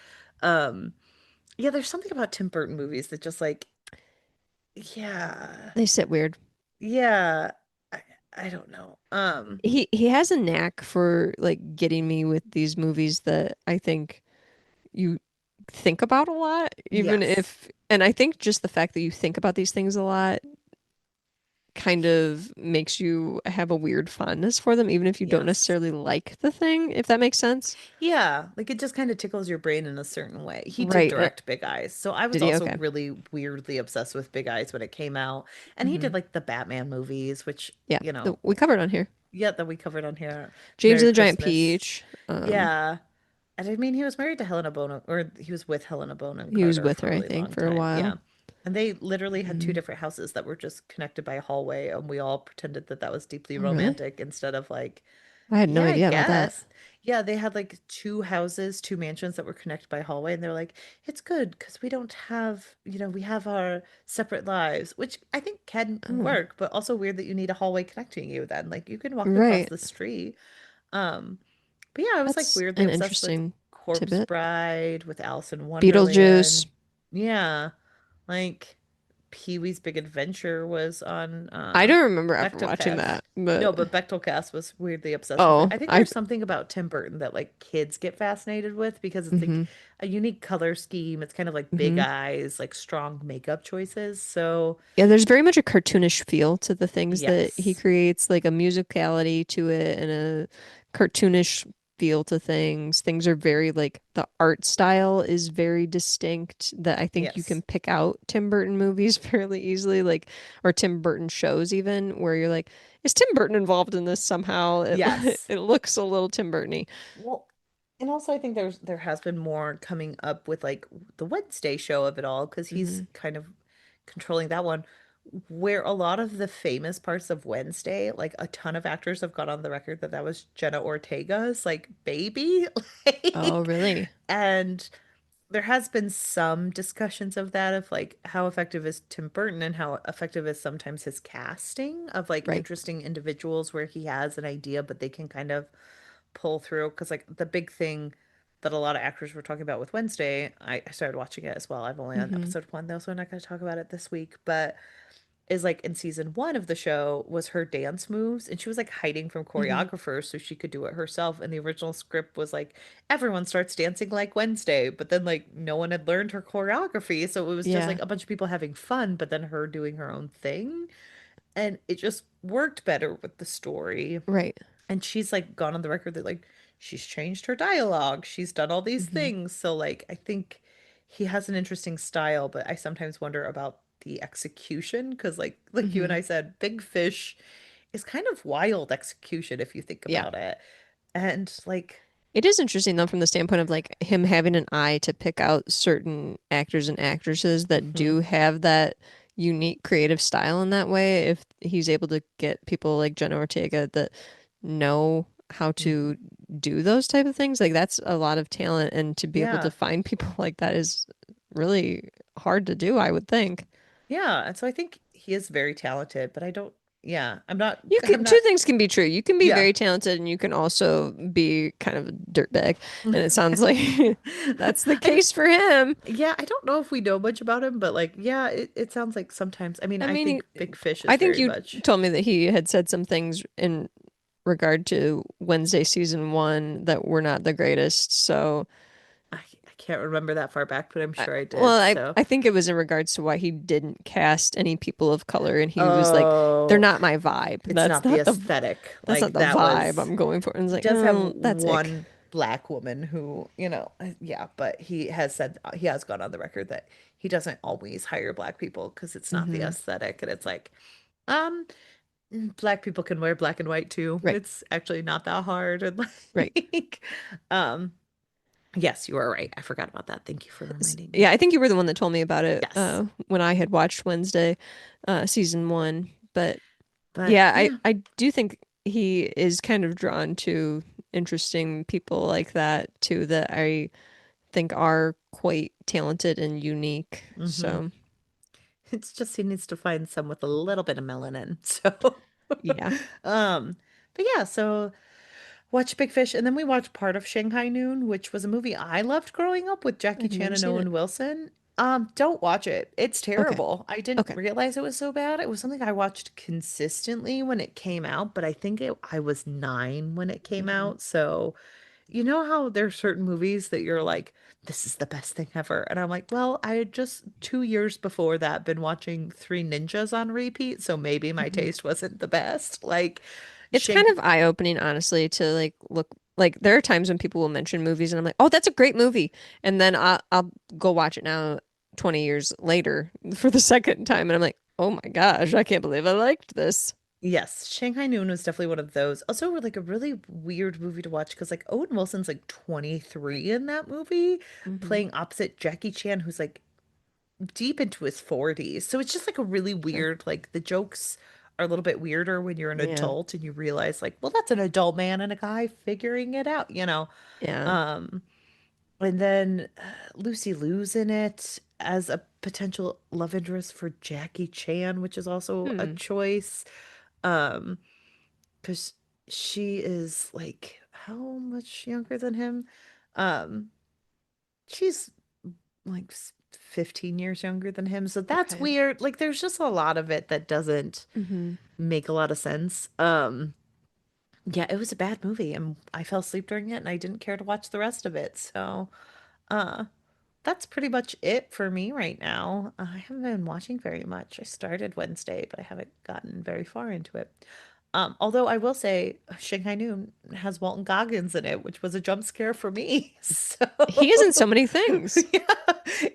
Um, yeah, there's something about Tim Burton movies that just like, yeah, They sit weird. yeah, I, I don't know. He has a knack for like getting me with these movies that I think you think about a lot, even Yes. if, and I think just the fact that you think about these things a lot kind of makes you have a weird fondness for them, even if you don't Yes. necessarily like the thing, if that makes sense. Yeah, like it just kind of tickles your brain in a certain way. He did Right. direct Big Eyes. So I was Did he? also Okay. really weirdly obsessed with Big Eyes when it came out. And he Hmm. did like the Batman movies, which, Yeah. We covered on here. yeah, that we covered on here. James Merry and the Giant Christmas. Peach. Yeah. And I mean, he was married to Helena Bonham, or he was with Helena Bonham He was Carter with for a her, I really think, long for a time. while. Yeah. And they literally had two Hmm. different houses that were just connected by a hallway, and we all pretended that that was deeply Oh, really? romantic instead of like, I had no yeah, I idea about that. guess. Yeah, they had like two houses, two mansions that were connected by a hallway, and they're like, it's good because we don't have, we have our separate lives, which I think can Oh, work, but also weird that you need a hallway connecting you then. Like you can walk across right. the street. Um, but yeah, I was like That's weirdly an obsessed with interesting Corpse tidbit. Bride, with Alice in Beetlejuice. Wonderland. Yeah, like Pee-wee's Big Adventure was on I don't remember ever watching Bechtelcast. that, but No, but Bechtelcast was weirdly obsessed with it. oh, I think I there's something about Tim Burton that like kids get fascinated with because it's like hmm a unique color scheme. It's kind of like big hmm eyes, like strong makeup choices. So, Yeah, there's very much a cartoonish feel to the things that he yes. creates, like a musicality to it and a cartoonish feel to things. Things are very like the art style is very distinct that I think you can Yes. pick out Tim Burton movies fairly easily, like or Tim Burton shows even where you're like, is Tim Burton involved in this somehow? It Yes. it looks a little Tim Burton-y. Well, and also I think there has been more coming up with like the Wednesday show of it all because he's Hmm. kind of controlling that one where a lot of the famous parts of Wednesday, like a ton of actors have gone on the record that that was Jenna Ortega's like baby. Oh, Like, really? and there has been some discussions of that of like how effective is Tim Burton and how effective is sometimes his casting of like Right. interesting individuals where he has an idea but they can kind of pull through because like the big thing that a lot of actors were talking about with Wednesday, I started watching it as well. I've only on Hmm. episode one though, so we're not going to talk about it this week. But is like in season one of the show was her dance moves, and she was like hiding from Hmm. choreographers so she could do it herself. And the original script was like everyone starts dancing like Wednesday, but then like no one had learned her choreography, so it was just Yeah. like a bunch of people having fun, but then her doing her own thing, and it just worked better with the story. Right. And she's like gone on the record that like she's changed her dialogue. She's done all these Hmm. things. So like I think he has an interesting style, but I sometimes wonder about the execution because like you and Hmm. I said, Big Fish is kind of wild execution if you think Yeah. about it. And like It is interesting though from the standpoint of like him having an eye to pick out certain actors and actresses that mhm, do have that unique creative style in that way. If he's able to get people like Jenna Ortega that know how to Mhm. do those type of things. Like that's a lot of talent, and to be able to Yeah. find people like that is really hard to do, I would think. Yeah. And so I think he is very talented, but I don't, yeah, I'm not, You I'm can, two not, things can be true. You can be yeah. very talented and you can also be kind of a dirtbag. And it sounds like that's the I don't, case for him. yeah, I don't know if we know much about him, but like, yeah, it sounds like sometimes, I mean, I I mean, think Big Fish I is think very you much, told me that he had said some things in regard to Wednesday season one that were not the greatest. So, I can't remember that far back, but I'm I, sure I well, did. So, I think it was in regards to why he didn't cast any people of color, and he was like, "They're oh, not my vibe. it's not the aesthetic. That's not Like the that vibe was, I'm going for." And it's he like, does have "Oh, that's ick." one black woman who, yeah, but he has said he has gone on the record that he doesn't always hire black people because it's not the Hmm. aesthetic. And it's like, um, black people can wear black and white too. Right, It's actually not that hard. And right. like, um, yes, you are right. I forgot about that. Thank you for reminding Yeah, me. I think you were the one that told me about it Yes. when I had watched Wednesday, season one. But But yeah, yeah. I do think he is kind of drawn to interesting people like that too, that I think are quite talented and unique. Hmm. So It's just he needs to find some with a little bit of melanin. So, yeah, um, but yeah, so watch Big Fish, and then we watched part of Shanghai Noon, which was a movie I loved growing up with Jackie I've Chan never and seen it. Owen Wilson. Don't watch it. It's Okay, terrible. I didn't okay. realize it was so bad. It was something I watched consistently when it came out, but I think I was 9 when it came Hmm. out. So, you know how there's certain movies that you're like, this is the best thing ever. And I'm like, well, I had just 2 years before that been watching Three Ninjas on repeat, so maybe my Hmm. taste wasn't the best. Like, It's kind Shank, of eye-opening, honestly, to like look like there are times when people will mention movies and I'm like, "Oh, that's a great movie." And then I'll go watch it now 20 years later for the second time and I'm like, "Oh my gosh, I can't believe I liked this." yes, Shanghai Noon was definitely one of those. Also, like a really weird movie to watch because like Owen Wilson's like 23 in that movie, Hmm. playing opposite Jackie Chan, who's like deep into his 40s. So it's just like a really Sure. weird, like the jokes are a little bit weirder when you're an Yeah. adult and you realize like, well, that's an adult man and a guy figuring it out. Yeah. Um, and then Lucy Liu's in it as a potential love interest for Jackie Chan, which is also a Hmm. choice. Um, because she is like how much younger than him? Um, she's like 15 years younger than him. So that's Okay. weird. Like there's just a lot of it that doesn't Hmm. make a lot of sense. Yeah, it was a bad movie and I fell asleep during it and I didn't care to watch the rest of it. So, uh that's pretty much it for me right now. I haven't been watching very much. I started Wednesday, but I haven't gotten very far into it. Although I will say Shanghai Noon has Walton Goggins in it, which was a jump scare for me. So He is in so many things. yeah,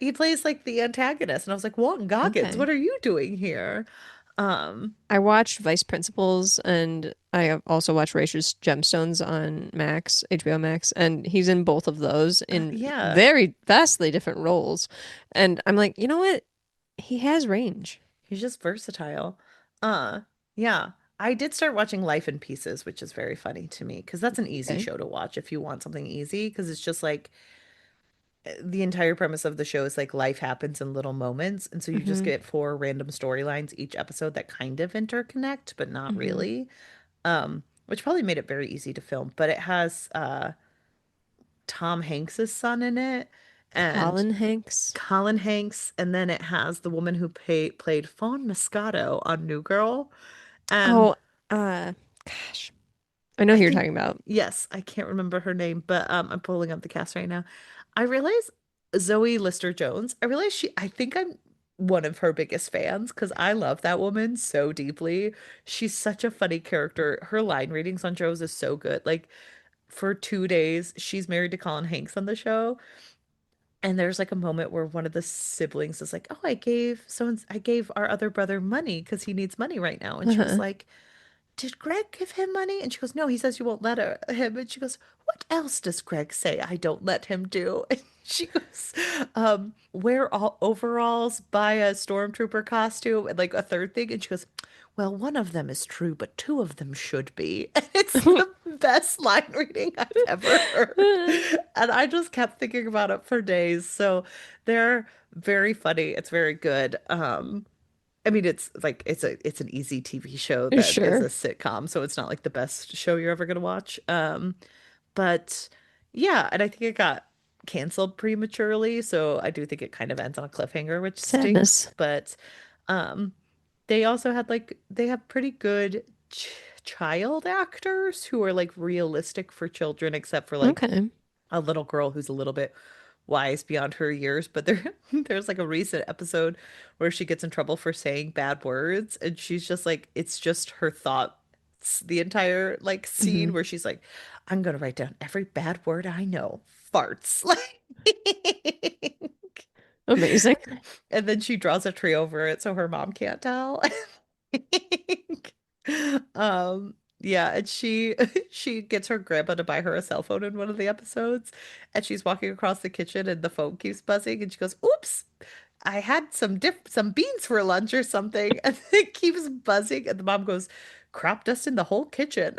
he plays like the antagonist, and I was like, Walton Goggins, Okay. what are you doing here? Um, I watched Vice Principals and I have also watched Righteous Gemstones on Max, HBO Max, and he's in both of those in yeah, very vastly different roles. And I'm like, you know what? He has range. he's just versatile. Uh, yeah. I did start watching Life in Pieces, which is very funny to me because that's an easy Okay. show to watch if you want something easy because it's just like the entire premise of the show is like life happens in little moments. And so you just Hmm. get 4 random storylines each episode that kind of interconnect, but not Hmm. really. Which probably made it very easy to film. But it has Tom Hanks's son in it and Colin Hanks. Colin Hanks, and then it has the woman who played Fawn Moscato on New Girl. And Oh, gosh. I know I who you're think, talking about. yes, I can't remember her name, but I'm pulling up the cast right now. I realize Zoe Lister-Jones, I realize I think I'm one of her biggest fans because I love that woman so deeply. She's such a funny character. Her line readings on shows is so good. Like for 2 days, she's married to Colin Hanks on the show. And there's like a moment where one of the siblings is like, "Oh, I gave our other brother money because he needs money right now." And she was Uh-huh. like, did Greg give him money? And she goes, no, he says you won't let him. And she goes, what else does Greg say I don't let him do? And she goes, wear all overalls, buy a stormtrooper costume, and like a third thing. And she goes, well, one of them is true, but two of them should be. And it's the best line reading I've ever heard. And I just kept thinking about it for days. So they're very funny. It's very good. I mean, it's like it's an easy TV show that is a Sure. sitcom, so it's not like the best show you're ever gonna watch. But yeah, and I think it got canceled prematurely, so I do think it kind of ends on a cliffhanger, which stinks. Sadness. But um, they also had like they have pretty good ch child actors who are like realistic for children, except for like Okay. a little girl who's a little bit wise beyond her years, but there's like a recent episode where she gets in trouble for saying bad words and she's just like it's just her thoughts the entire like scene Hmm. where she's like I'm gonna write down every bad word I know. Farts. Like Amazing. and then she draws a tree over it so her mom can't tell. Yeah, and she she gets her grandpa to buy her a cell phone in one of the episodes, and she's walking across the kitchen and the phone keeps buzzing and she goes, "Oops, I had some beans for lunch or something." And it keeps buzzing and the mom goes, "Crop dust in the whole kitchen."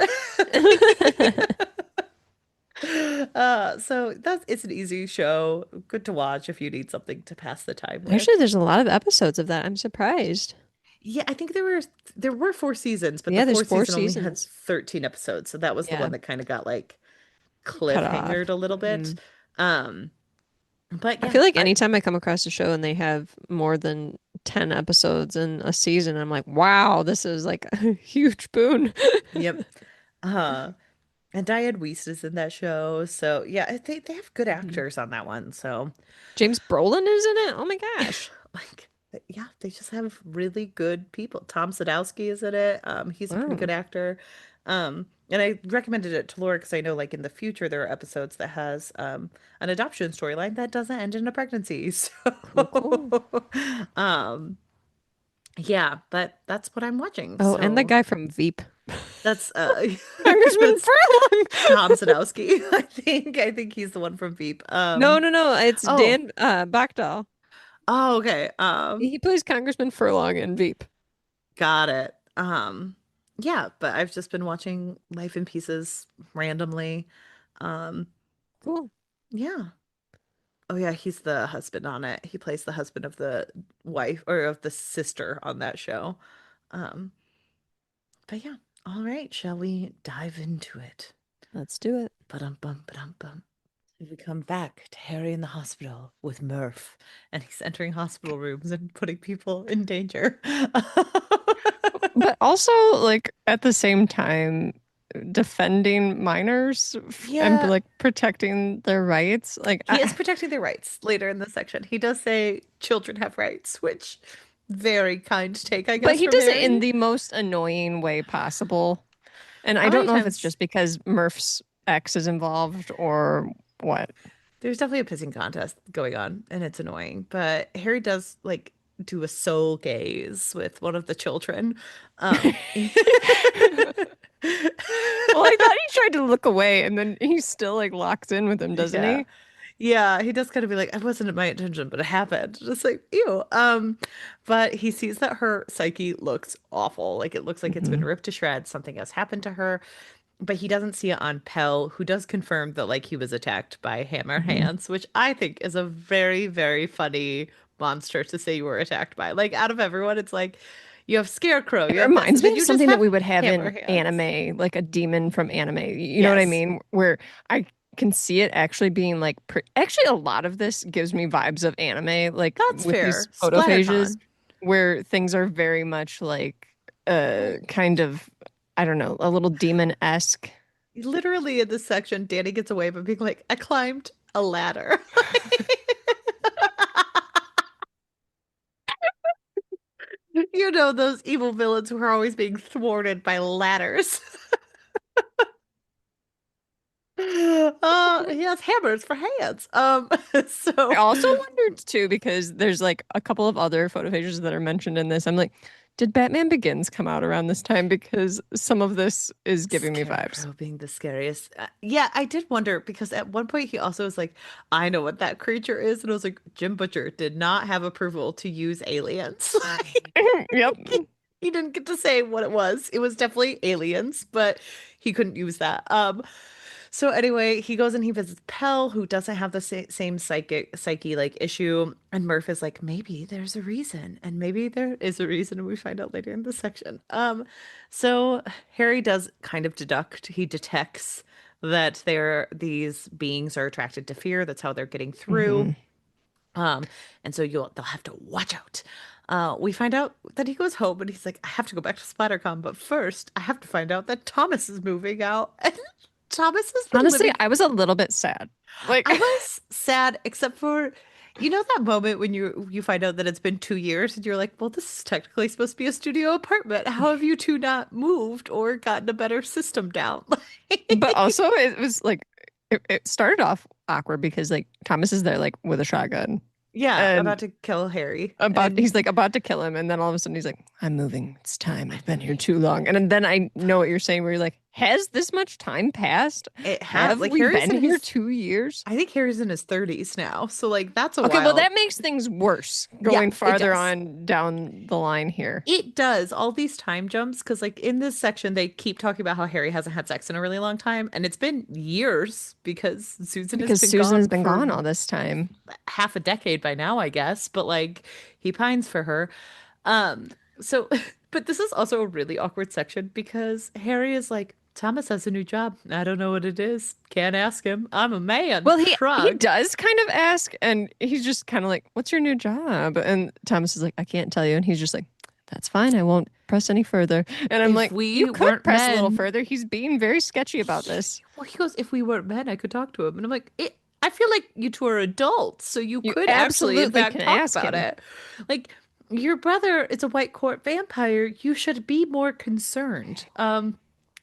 So that's it's an easy show, good to watch if you need something to pass the time with. Actually, there's a lot of episodes of that. I'm surprised. Yeah, I think there were 4 seasons, but the Yeah, there's fourth four season only had seasons. 13 episodes, so that was the Yeah, one that kind of got like cut off. cliffhangered a little bit. Mhm. Um, but I yeah, feel like I anytime I come across a show and they have more than 10 episodes in a season, I'm like, wow, this is like a huge boon. yep. Uh, and Diane Wiest is in that show, so yeah, they have good Mhm. actors on that one. So James Brolin is in it. Oh my gosh. like yeah, they just have really good people. Tom Sadowski is in it. He's a pretty good Wow. actor. And I recommended it to Laura because I know like in the future there are episodes that has an adoption storyline that doesn't end in a pregnancy. So Cool, cool. um yeah, but that's what I'm watching. Oh, and the So guy from Veep. that's Congressman that's Furlong. Tom Sadowski. I think he's the one from Veep. No, no, no. It's Oh, Dan Bachtal. oh, okay. He plays Congressman Furlong in Veep. Got it. Yeah, but I've just been watching Life in Pieces randomly. Um, Cool. yeah. Oh yeah, he's the husband on it. He plays the husband of the wife or of the sister on that show. Um, but yeah. All right, shall we dive into it? Let's do it. Ba-dum-bum, ba-dum-bum. We come back to Harry in the hospital with Murph, and he's entering hospital rooms and putting people in danger. But also, like, at the same time, defending minors and Yeah, like protecting their rights. Like, he is protecting their rights later in the section. He does say children have rights, which very kind take, I but guess, he from does it in Harry. the most annoying way possible. And I How don't many know if it's times? just because Murph's ex is involved or what. There's definitely a pissing contest going on, and it's annoying. But Harry does like do a soul gaze with one of the children. Um, Well, I thought he tried to look away and then he still like locks in with him, doesn't yeah. he? Yeah, he does kind of be like, it wasn't my intention, but it happened. Just like, ew. But he sees that her psyche looks awful. Like it looks like it's been Hmm. ripped to shreds. Something has happened to her. But he doesn't see it on Pell, who does confirm that like he was attacked by hammer Hmm. hands, which I think is a very, very funny monster to say you were attacked by. Like out of everyone, it's like you have Scarecrow, It you have this, reminds and me then of you just something that have we would have hammer in hands. anime, like a demon from anime. You know what I Yes, mean? Where I can see it actually being like, actually, a lot of this gives me vibes of anime, like that's with these fair. photophages Splattercon. where things are very much like, Well, kind of, I don't know, a little demon-esque. literally in this section, Danny gets away by being like, I climbed a ladder. You know, those evil villains who are always being thwarted by ladders. Oh, He has hammers for hands. I So also wondered too, because there's like a couple of other photo pages that are mentioned in this. I'm like, did Batman Begins come out around this time? Because some of this is giving me vibes. Scarecrow being the scariest. Yeah, I did wonder because at one point he also was like, I know what that creature is. And I was like, Jim Butcher did not have approval to use aliens. Yep. He didn't get to say what it was. It was definitely aliens, but he couldn't use that. So anyway, he goes and he visits Pell, who doesn't have the same psyche like issue, and Murph is like, maybe there's a reason, and maybe there is a reason, and we find out later in the section. So Harry does kind of deduct, he detects that these beings are attracted to fear. That's how they're getting through. Hmm. Um, and so they'll have to watch out. We find out that he goes home and he's like, I have to go back to SplatterCon, but first I have to find out that Thomas is moving out. And Thomas has been Honestly, living. I was a little bit sad. Like, I was sad, except for, that moment when you find out that it's been 2 years and you're like, well, this is technically supposed to be a studio apartment. How have you two not moved or gotten a better system down? but also it was like it started off awkward because like Thomas is there like with a shotgun Yeah, and about to kill Harry. he's like about to kill him, and then all of a sudden he's like, I'm moving. It's time. I've been here too long. And then I know what you're saying, where you're like, has this much time passed? It has Have like we Harry's been in here his 2 years? I think Harry's in his 30s now. So like that's a Okay, well, while. that makes things worse Yeah, going it farther does. on down the line here. It does. All these time jumps, because like in this section, they keep talking about how Harry hasn't had sex in a really long time, and it's been years because Susan has Because been Susan has gone been for gone all this time. half a decade by now, I guess. But like he pines for her. Um, so but this is also a really awkward section because Harry is like, Thomas has a new job. I don't know what it is. Can't ask him. I'm a man. Well, he Shrug. does kind of ask, and he's just kind of like, "What's your new job?" And Thomas is like, "I can't tell you," and he's just like, "That's fine. I won't press any further." And I'm If like, "You we could weren't press a little men, further." He's being very sketchy about this. well, he goes, if we weren't men, I could talk to him. And I'm like, I feel like you two are adults, so you You could actually, in absolutely fact, can talk ask about him. it. Like, your brother is a white court vampire. You should be more concerned.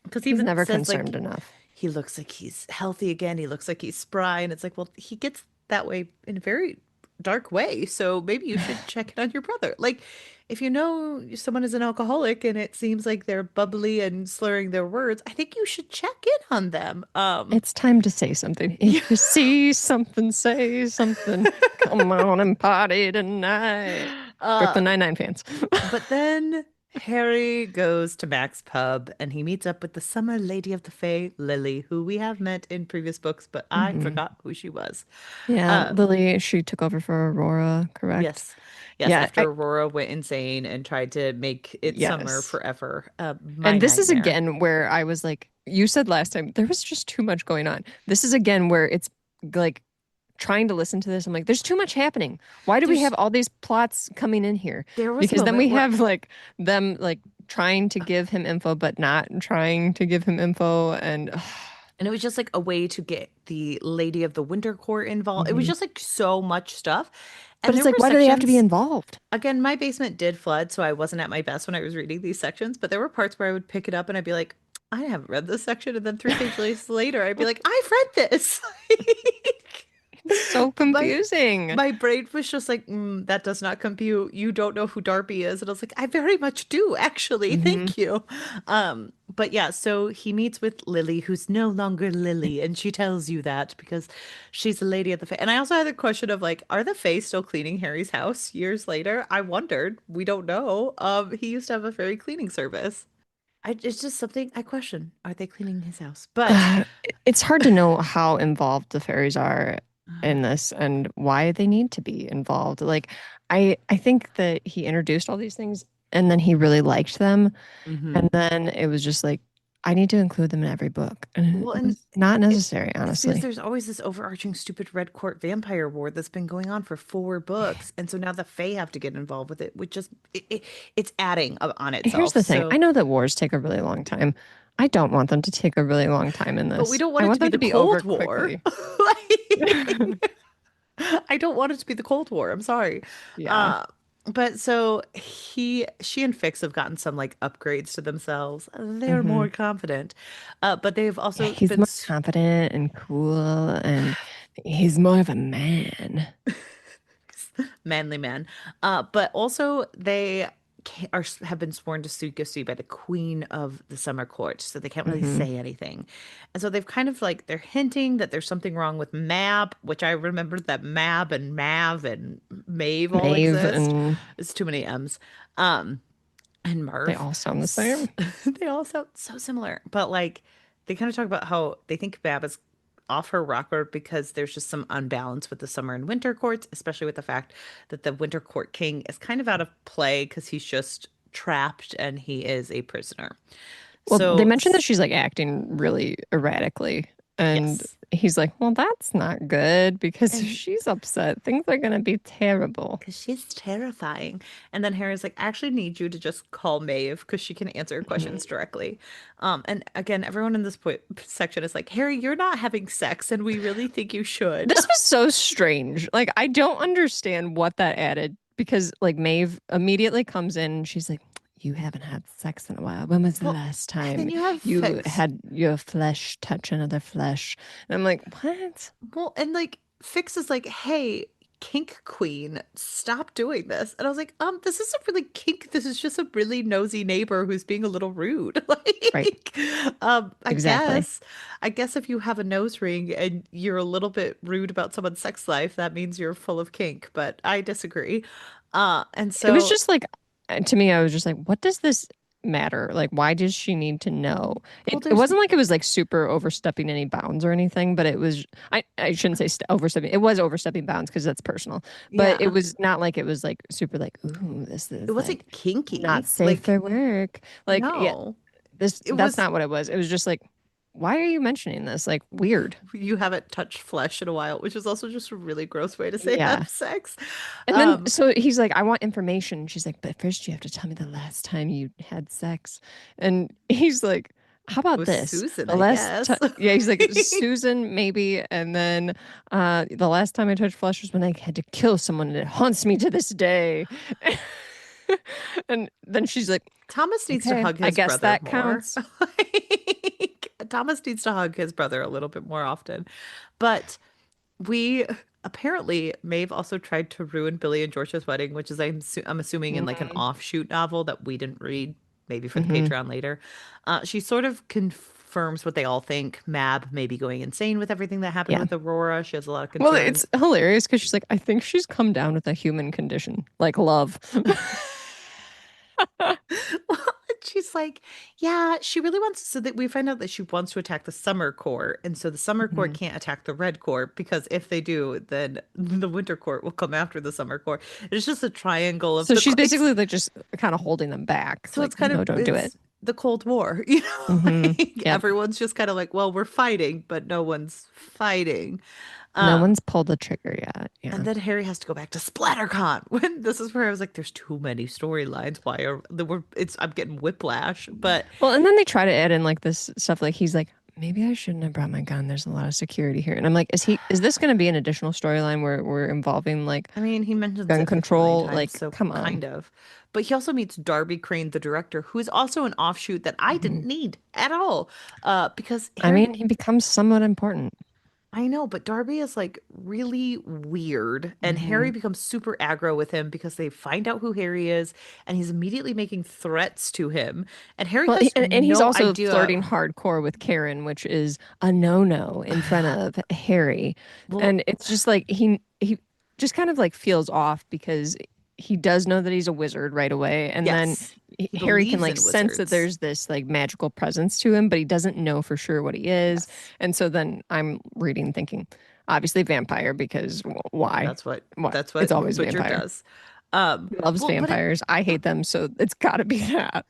Because he He's even never says concerned like enough. he looks like he's healthy again. He looks like he's spry, and it's like, well, he gets that way in a very dark way. So maybe you should check in on your brother. Like, if you know someone is an alcoholic and it seems like they're bubbly and slurring their words, I think you should check in on them. It's time to say something. If you see something, say something. Come on and party tonight. uh, Brooklyn Nine-Nine fans. but then Harry goes to Mac's pub and he meets up with the summer lady of the Fae, Lily, who we have met in previous books, but I Hmm. forgot who she was. Yeah, Um, Lily, she took over for Aurora, correct? yes, yes, Yeah, after Aurora went insane and tried to make it summer yes. forever. My And this is nightmare. again where I was like, you said last time, there was just too much going on. This is again where it's like trying to listen to this. I'm like, there's too much happening. Why do we have There's all these plots coming in here? there was a Because then we moment where have like them like trying to give him info, but not trying to give him info. And and it was just like a way to get the Lady of the Winter Court involved. It was mhm. just like so much stuff. But And it's there like, were why do they have to be sections, involved? again, my basement did flood, so I wasn't at my best when I was reading these sections, but there were parts where I would pick it up and I'd be like, I haven't read this section. And then three pages later, I'd be like, I've read this. It's so My confusing. my brain was just like, that does not compute. You don't know who Darby is. And I was like, I very much do, actually. Hmm. Thank you. But yeah, so he meets with Lily, who's no longer Lily, and she tells you that because she's a lady of the Fae. And I also had the question of like, are the Fae still cleaning Harry's house years later? I wondered. We don't know. He used to have a fairy cleaning service. It's just something I question. Are they cleaning his house? But It's hard to know how involved the fairies are in this and why they need to be involved. Like I think that he introduced all these things and then he really liked them mhm. and then it was just like I need to include them in every book. And Well, it and was not it, necessary, it's because honestly. there's always this overarching stupid Red Court vampire war that's been going on for 4 books, and so now the Fae have to get involved with it, which just it's adding on Here's itself. the thing. I So, know that wars take a really long time. I don't want them to take a really long time in but we this. don't want I it want to be them the to be over Cold War. quickly. Like, I don't want it to be the Cold War. I'm sorry. Yeah. Uh, But so she and Fix have gotten some like upgrades to themselves. They're Hmm. more confident. But they've Yeah, also he's been more confident and cool, and he's more of a man. manly men. But also they have been sworn to secrecy by the Queen of the Summer Court, so they can't really Hmm. say anything. And so they've kind of like they're hinting that there's something wrong with Mab, which I remembered that Mab and Mav and Maeve all Maeve exist. and It's too many M's. Um, and they Murph. all sound the same. They all sound so similar, but like they kind of talk about how they think Mab is off her rocker because there's just some unbalance with the summer and winter courts, especially with the fact that the winter court king is kind of out of play because he's just trapped and he is a prisoner. Well, they So, mentioned that she's like acting really erratically. And yes. he's like, well, that's not good because if And she's upset, things are going to be terrible. because she's terrifying. And then Harry's like, I actually need you to just call Maeve because she can answer your Mhm. questions directly. And again, everyone in this section is like, Harry, you're not having sex, and we really think you should. This was so strange. Like, I don't understand what that added because, like, Maeve immediately comes in and she's like, you haven't had sex in a while. When was the Well, last and then time you have you Fix. had your flesh touch another flesh? And I'm like, what? Well, and like Fix is like, hey, kink queen, stop doing this. And I was like, this isn't really kink. This is just a really nosy neighbor who's being a little rude. Right. Like, I Exactly. guess, I guess if you have a nose ring and you're a little bit rude about someone's sex life, that means you're full of kink. But I disagree. And It was so, just like, to me, I was just like, what does this matter? Like, why does she need to know? well, It there's wasn't like it was like super overstepping any bounds or anything, but it was, I shouldn't say overstepping. It was overstepping bounds because that's personal, but it yeah, was not like it was like super like, ooh, this it is like wasn't not kinky. safe Like, for work. Like, yeah, no, it that's was. not what it was. It was just like, why are you mentioning this? Like, weird. You haven't touched flesh in a while, which is also just a really gross way to say have Yeah. sex. And then, Um, so he's like, I want information. She's like, but first you have to tell me the last time you had sex. And he's like, how about with this? Susan, The I last guess. time, yeah, he's like, Susan, maybe. And then the last time I touched flesh was when I had to kill someone, and it haunts me to this day. And then she's like, Thomas needs to okay, hug I his guess brother that more. counts. Like, Thomas needs to hug his brother a little bit more often. But we apparently Maeve also tried to ruin Billy and George's wedding, which is I'm assuming in like an Hmm. offshoot novel that we didn't read, maybe for the Hmm. Patreon later. She sort of confirms what they all think. Mab may be going insane with everything that happened Yeah. with Aurora. She has a lot of Well, it's concerns. hilarious because she's like, I think she's come down with a human condition, like love. Well, and she's like, yeah, she really wants, so that we find out that she wants to attack the Summer Court. And so the Summer Court Mhm. can't attack the Red Court because if they do, then the Winter Court will come after the Summer Court. It's just a triangle of So the, she's it's, basically like just kind of holding them back. so Like, it's kind of, no, don't do it. it's the Cold War, you know? Hmm. Like Yep. everyone's just kind of like, well, we're fighting, but no one's fighting. No Um, one's pulled the trigger yet. and Yeah. then Harry has to go back to SplatterCon. When this is where I was like, there's too many storylines. Why are there were it's I'm getting whiplash. But Well, and then they try to add in like this stuff. Like he's like, maybe I shouldn't have brought my gun. There's a lot of security here. And I'm like, is this going to be an additional storyline where we're involving like I mean, he mentions gun it 50 million control? times, Like, so come on. kind of. But he also meets Darby Crane, the director, who is also an offshoot that I Mhm. didn't need at all. Because I Harry, mean, he becomes somewhat important. I know, but Darby is like really weird, and Harry Hmm. becomes super aggro with him because they find out who Harry is, and he's immediately making threats to him, and Harry Well, has and he's no also idea. flirting hardcore with Karen, which is a no-no in front of Harry. Well, And it's just like he just kind of like feels off because he does know that he's a wizard right away. And then yes, he Harry can believes like in sense that wizards. there's this like magical presence to him, but he doesn't know for sure what he is. Yes. And so then I'm reading thinking, obviously vampire because why? That's what Why? that's It's what always Butcher vampire. does. He loves Well, but vampires. I hate them, so it's got to be that.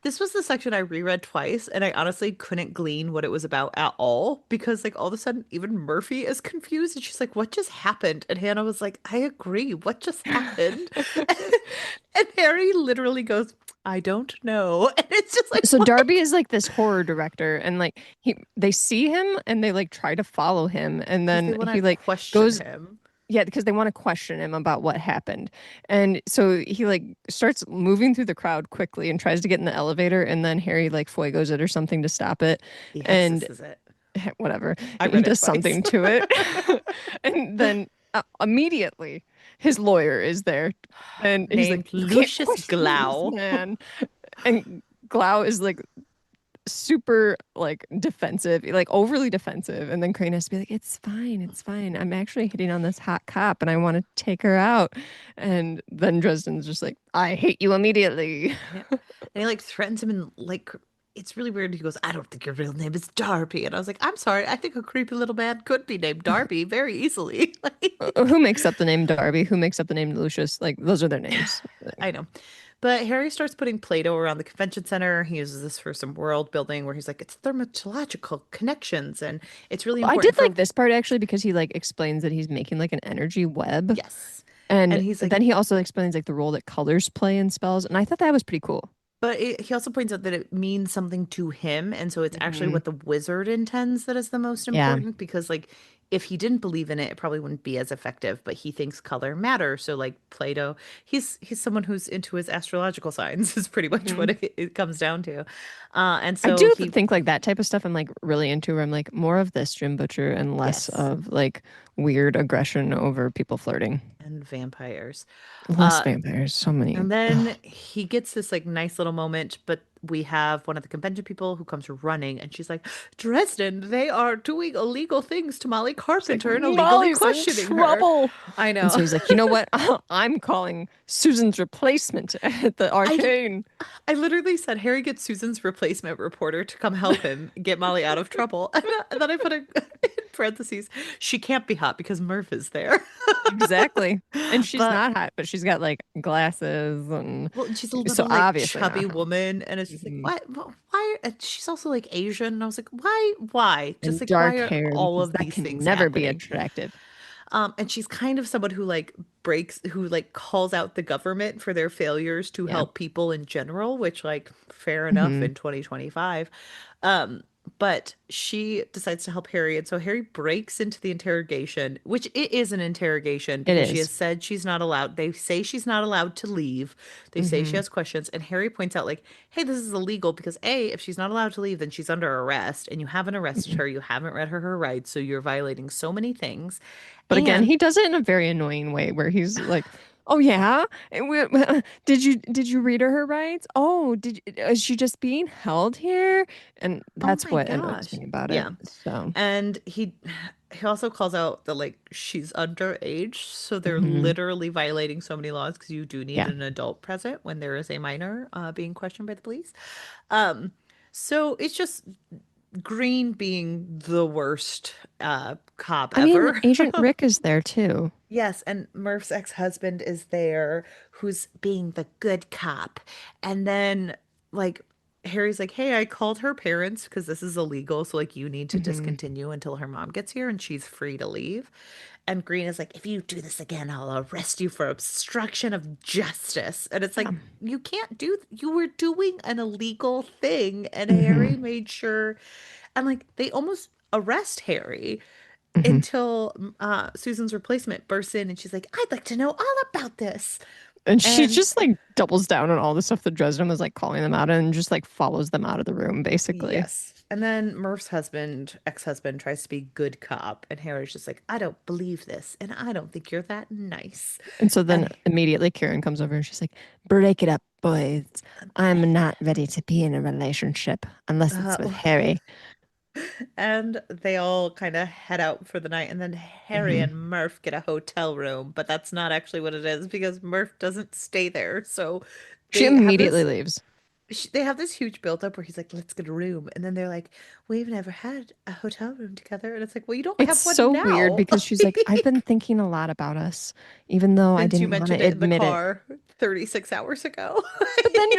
this was the section I reread twice, and I honestly couldn't glean what it was about at all because, like, all of a sudden, even Murphy is confused, and she's like, "What just happened?" And Hannah was like, "I agree. What just happened?" And Harry literally goes, "I don't know," and it's just like, So what? Darby is like this horror director, and like they see him and they like try to follow him, and Because they then want to he like question goes him. Yeah, because they want to question him about what happened. And so he like starts moving through the crowd quickly and tries to get in the elevator, and then Harry like fuegos it or something to stop it. Yes, And this is it. whatever, I he read it does twice. something to it. And then immediately his lawyer is there and he's like, Named "You can't Lucius question this Glau. man." And Glau is like super like defensive, like overly defensive. And then Crane has to be like, it's fine. I'm actually hitting on this hot cop and I want to take her out. And then Dresden's just like, I hate you immediately. Yeah. And he like threatens him and like it's really weird. He goes, I don't think your real name is Darby. And I was like, I'm sorry, I think a creepy little man could be named Darby very easily. Who Like, makes up the name Darby? Who makes up the name Lucius? Like those are their names. I know. But Harry starts putting Play-Doh around the convention center. He uses this for some world building where he's like, it's thermatological connections and it's really I important did like for this part actually because he like explains that he's making like an energy web. yes. And And he's like, then he also explains like the role that colors play in spells. And I thought that was pretty cool. but he also points out that it means something to him. And so it's actually Hmm. what the wizard intends that is the most Yeah. important because, like, if he didn't believe in it, it probably wouldn't be as effective. But he thinks color matters. So, like, Plato, he's someone who's into his astrological signs, is pretty much Hmm. what it comes down to. And I so do he, think like that type of stuff I'm like really into where I'm like more of this Jim Butcher and less yes, of like weird aggression over people flirting. and vampires. Less Uh, vampires. So many. And then Ugh. he gets this like nice little moment, but we have one of the convention people who comes running and she's like, Dresden, they are doing illegal things to Molly She's like, Carpenter and illegally Molly's in questioning her. trouble. I And know. so he's like, you know what? I'm calling Susan's replacement at the I arcane. I literally said Harry gets Susan's replacement reporter to come help him get Molly out of trouble. And then I put in parentheses, she can't be hot because Murph is there. Exactly. And she's But not hot, but she's got like glasses and well, she's a so little like obviously not chubby hot. woman, and it's just like, Mhm. why? Why? And she's also like Asian, and I was like, why? Why? Just And like, why dark are hair all because of that these can things never be happening? attractive. And she's kind of someone who like who like calls out the government for their failures to Yeah. help people in general, which like fair enough Hmm. in 2025. Um, but she decides to help Harry, and so Harry breaks into the interrogation, which it is an interrogation It because she has is. said she's not allowed. They say she's not allowed to leave. They say she Hmm. has questions, and Harry points out like, "Hey, this is illegal because A, if she's not allowed to leave, then she's under arrest, and you haven't arrested Hmm. her, you haven't read her rights, so you're violating so many things." But again, And he does it in a very annoying way where he's like, "Oh yeah, did you read her rights? Oh, is she just being held here?" And oh that's my what annoys gosh. me about it. Yeah. So, And he also calls out that like she's underage, so they're mhm. literally violating so many laws because you do need Yeah. an adult present when there is a minor being questioned by the police. Um, so it's just Green being the worst cop I mean, ever. Agent Rick is there too. Yes, and Murph's ex-husband is there, who's being the good cop. And then, like, Harry's like, hey, I called her parents because this is illegal. So, like, you need to Hmm. discontinue until her mom gets here and she's free to leave. And Green is like, if you do this again, I'll arrest you for obstruction of justice. And it's Yeah. like, you can't you were doing an illegal thing. And Harry Hmm. made sure, and like, they almost arrest Harry Hmm. until Susan's replacement bursts in and she's like, I'd like to know all about this. And she And just like doubles down on all the stuff that Dresden was like calling them out and just like follows them out of the room, basically. yes. And then Murph's ex-husband, tries to be good cop. And Harry's just like, I don't believe this. And I don't think you're that nice. And so then And immediately Karen comes over and she's like, break it up, boys. I'm not ready to be in a relationship unless it's with uh, Harry. and they all kind of head out for the night. And then Harry Hmm. and Murph get a hotel room. But that's not actually what it is because Murph doesn't stay there. So She they have immediately this leaves. they have this huge buildup where he's like, let's get a room. And then they're like, we've never had a hotel room together. And it's like, well, you don't It's have one so weird now. because she's like, I've been thinking a lot about us, even though I Since you didn't want mentioned to it in the admit it. car 36 hours ago.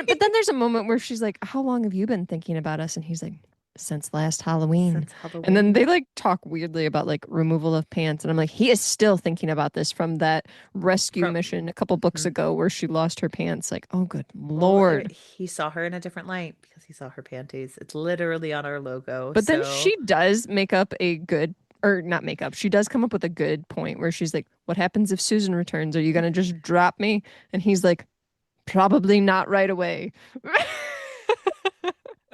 But then there's a moment where she's like, how long have you been thinking about us? And he's like, since last Halloween. Since And then Halloween. they like talk weirdly about like removal of pants. And I'm like, he is still thinking about this from that rescue From, mission a couple books mhm. ago where she lost her pants. Like, oh, good Well, Lord. he saw her in a different light because he saw her panties. It's literally on our logo. But then So, she does make up a good or not make up. She does come up with a good point where she's like, "What happens if Susan returns? Are you gonna just drop me?" And he's like, "Probably not right away."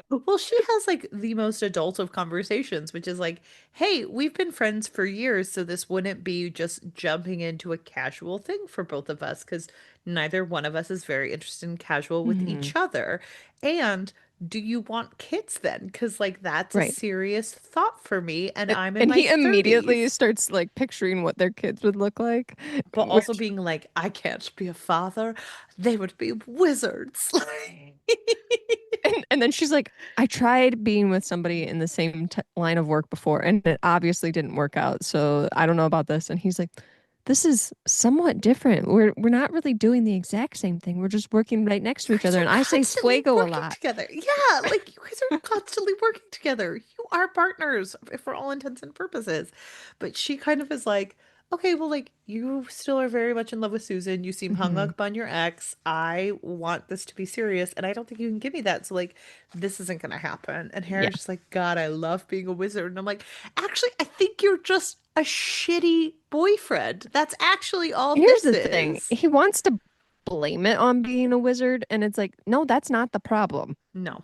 Well, she has like the most adult of conversations, which is like, hey, we've been friends for years, so this wouldn't be just jumping into a casual thing for both of us because neither one of us is very interested in casual with Hmm. each other. And do you want kids then? Because like that's a Right. serious thought for me, and I'm in And my he immediately 30s. starts like picturing what their kids would look like, But also which being like, I can't be a father. They would be wizards. and then she's like, I tried being with somebody in the same t line of work before, and it obviously didn't work out. So I don't know about this. And he's like, this is somewhat different. We're not really doing the exact same thing. We're just working right next to You each guys other. are And I say constantly fuego a working lot. together. Yeah, like you guys are constantly working together. You are partners for all intents and purposes. But she kind of is like, okay, well, like you still are very much in love with Susan. You seem hung Hmm. up on your ex. I want this to be serious, and I don't think you can give me that. So, like, this isn't gonna happen. And Yeah. Harry's just like, God, I love being a wizard. And I'm like, actually, I think you're just a shitty boyfriend. That's actually all Here's this the thing. is. He wants to blame it on being a wizard, and it's like, no, that's not the problem. No.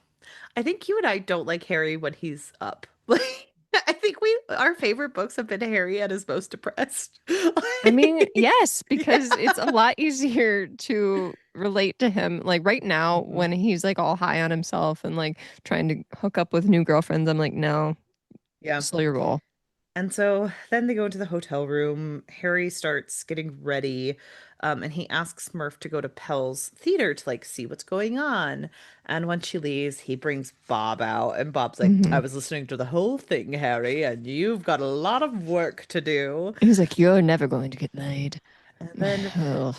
I think you and I don't like Harry when he's up. Like, I think we our favorite books have been Harry at his most depressed. I mean, yes, Yeah. because it's a lot easier to relate to him. Like right now, Mhm. when he's like all high on himself and like trying to hook up with new girlfriends, I'm like, no, Yeah. slow your roll. And so then they go into the hotel room. Harry starts getting ready, and he asks Murph to go to Pell's theater to like see what's going on. And when she leaves, he brings Bob out, and Bob's like, Hmm. I was listening to the whole thing, Harry, and you've got a lot of work to do. He's like, you're never going to get laid. And then Ugh.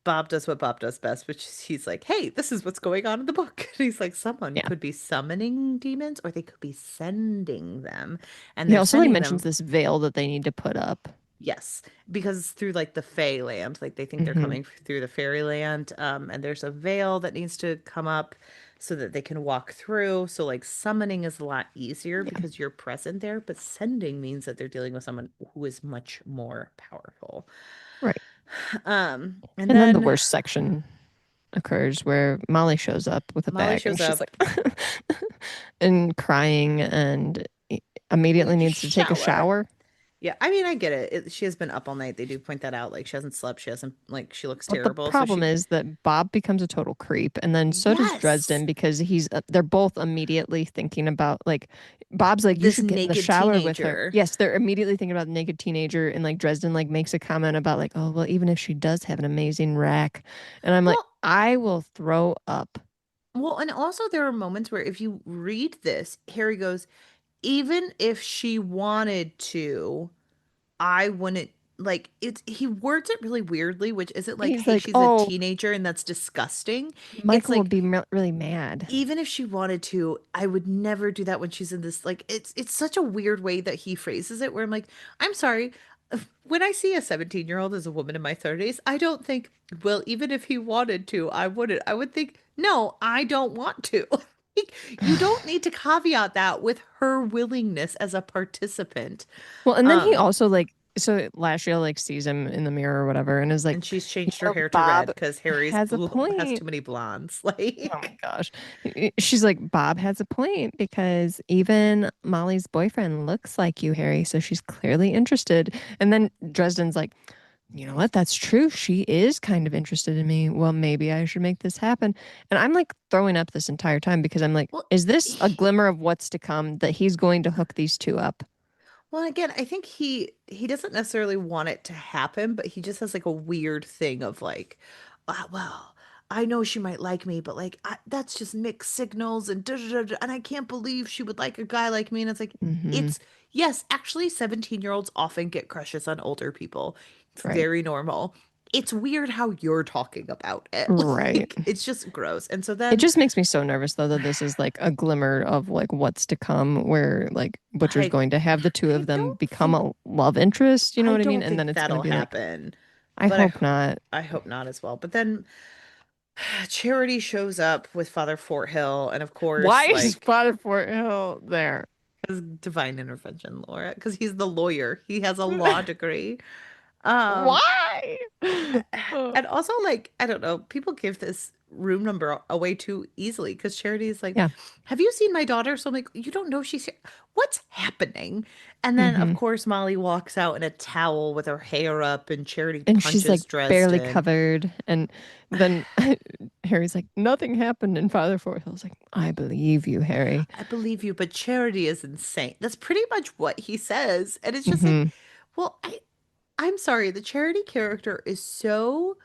Bob does what Bob does best, which is he's like, hey, this is what's going on in the book. And he's like, someone Yeah. could be summoning demons or they could be sending them. And He they're also like sending mentions them, this veil that they need to put up. yes, because through like the Fey land, like they think they're Hmm. coming through the fairyland. And there's a veil that needs to come up so that they can walk through. So like summoning is a lot easier Yeah. because you're present there, but sending means that they're dealing with someone who is much more powerful. Right. And And then the then worst section occurs where Molly shows up with a Molly bag and shows she's up like and crying and immediately needs to needs to take a shower. shower. Yeah, I mean, I get it. She has been up all night. They do point that out. Like, she hasn't slept. She hasn't, like, she looks But the terrible. So problem she, is that Bob becomes a total creep, and then so does yes, Dresden because they're both immediately thinking about like Bob's like you this should get in the naked shower with her. teenager. Yes, they're immediately thinking about the naked teenager, and like Dresden like makes a comment about like oh well even if she does have an amazing rack, and I'm like Well, I will throw up. and also there are moments where if you read this, Harry goes, even if she wanted to, I wouldn't like it's he words it really weirdly, which isn't like, He's hey, like she's a oh teenager and that's disgusting. It's Michael will like be really mad. even if she wanted to, I would never do that when she's in this like it's such a weird way that he phrases it where I'm like, I'm sorry. When I see a 17-year-old as a woman in my 30s, I don't think, well, even if he wanted to, I wouldn't. I would think, no, I don't want to. Like, you don't need to caveat that with her willingness as a participant. Well, and then he Um, also like so Lashia like sees him in the mirror or whatever and is like, and she's you changed her know, hair to red Bob because has a has point. too many blondes. Oh my Like, gosh. She's like, Bob has a point because even Molly's boyfriend looks like you, Harry, so she's clearly interested. And then Dresden's like, you know what? That's true. She is kind of interested in me. Well, maybe I should make this happen. And I'm like throwing up this entire time because I'm like, well, is this a glimmer of what's to come that he's going to hook these two up? well, again, I think he doesn't necessarily want it to happen, but he just has like a weird thing of like, well, I know she might like me, but like that's just mixed signals and and I can't believe she would like a guy like me. And it's like, Hmm. it's yes, actually, 17-year-olds often get crushes on older people. It's Right. very normal. It's weird how you're talking about it. Right. Like, it's just gross. And so It then just makes me so nervous though that this is like a glimmer of like what's to come where like Butcher's I going to have the two I of them don't become think a love interest, you know I what I mean? don't And then think it's going to that'll be like, happen. I But hope not. I hope not as well. But then Charity shows up with Father Fort Hill, and of Why course, is like, Spotted Fort Hill there? Because divine intervention, Laura. Because he's the lawyer. He has a law degree. Um, Why? Oh. and also, like, I don't know, people give this room number away too easily because Charity is like, Yeah. have you seen my daughter? So I'm like, you don't know she's here. What's happening? And then, of Hmm. course, Molly walks out in a towel with her hair up, and Charity And she's like punches barely Dresden. covered. And then Harry's like, nothing happened in Father Fort Hill's like, I believe you, Harry. I believe you, but Charity is insane. That's pretty much what he says. And it's just like, Hmm. well, I'm sorry, the Charity character is so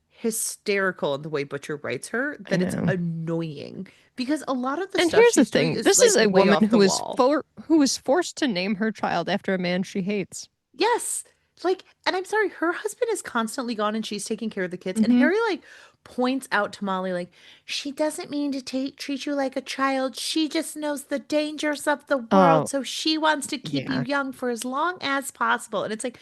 hysterical in the way Butcher writes her I that it's know. annoying because a lot of the And stuff here's the she's doing thing. is This like is a way woman off the wall. who was forced to name her child after a man she hates. Yes. Like, and I'm sorry, her husband is constantly gone and she's taking care of the kids. And Hmm. Harry, like, points out to Molly, like, she doesn't mean to treat you like a child. She just knows the dangers of the world. Oh, So she wants to keep you yeah. young for as long as possible. And it's like,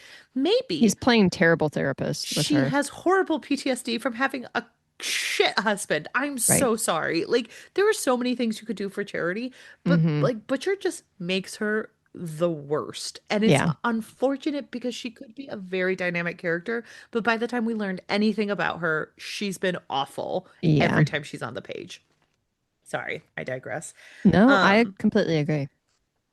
He's maybe playing terrible therapist with she her. has horrible PTSD from having a shit husband. I'm Right. so sorry. Like there are so many things you could do for charity, but Hmm. like Butcher just makes her the worst. And it's Yeah. unfortunate because she could be a very dynamic character, but by the time we learned anything about her, she's been awful Yeah. every time she's on the page. Sorry, I digress. No, I Um completely agree.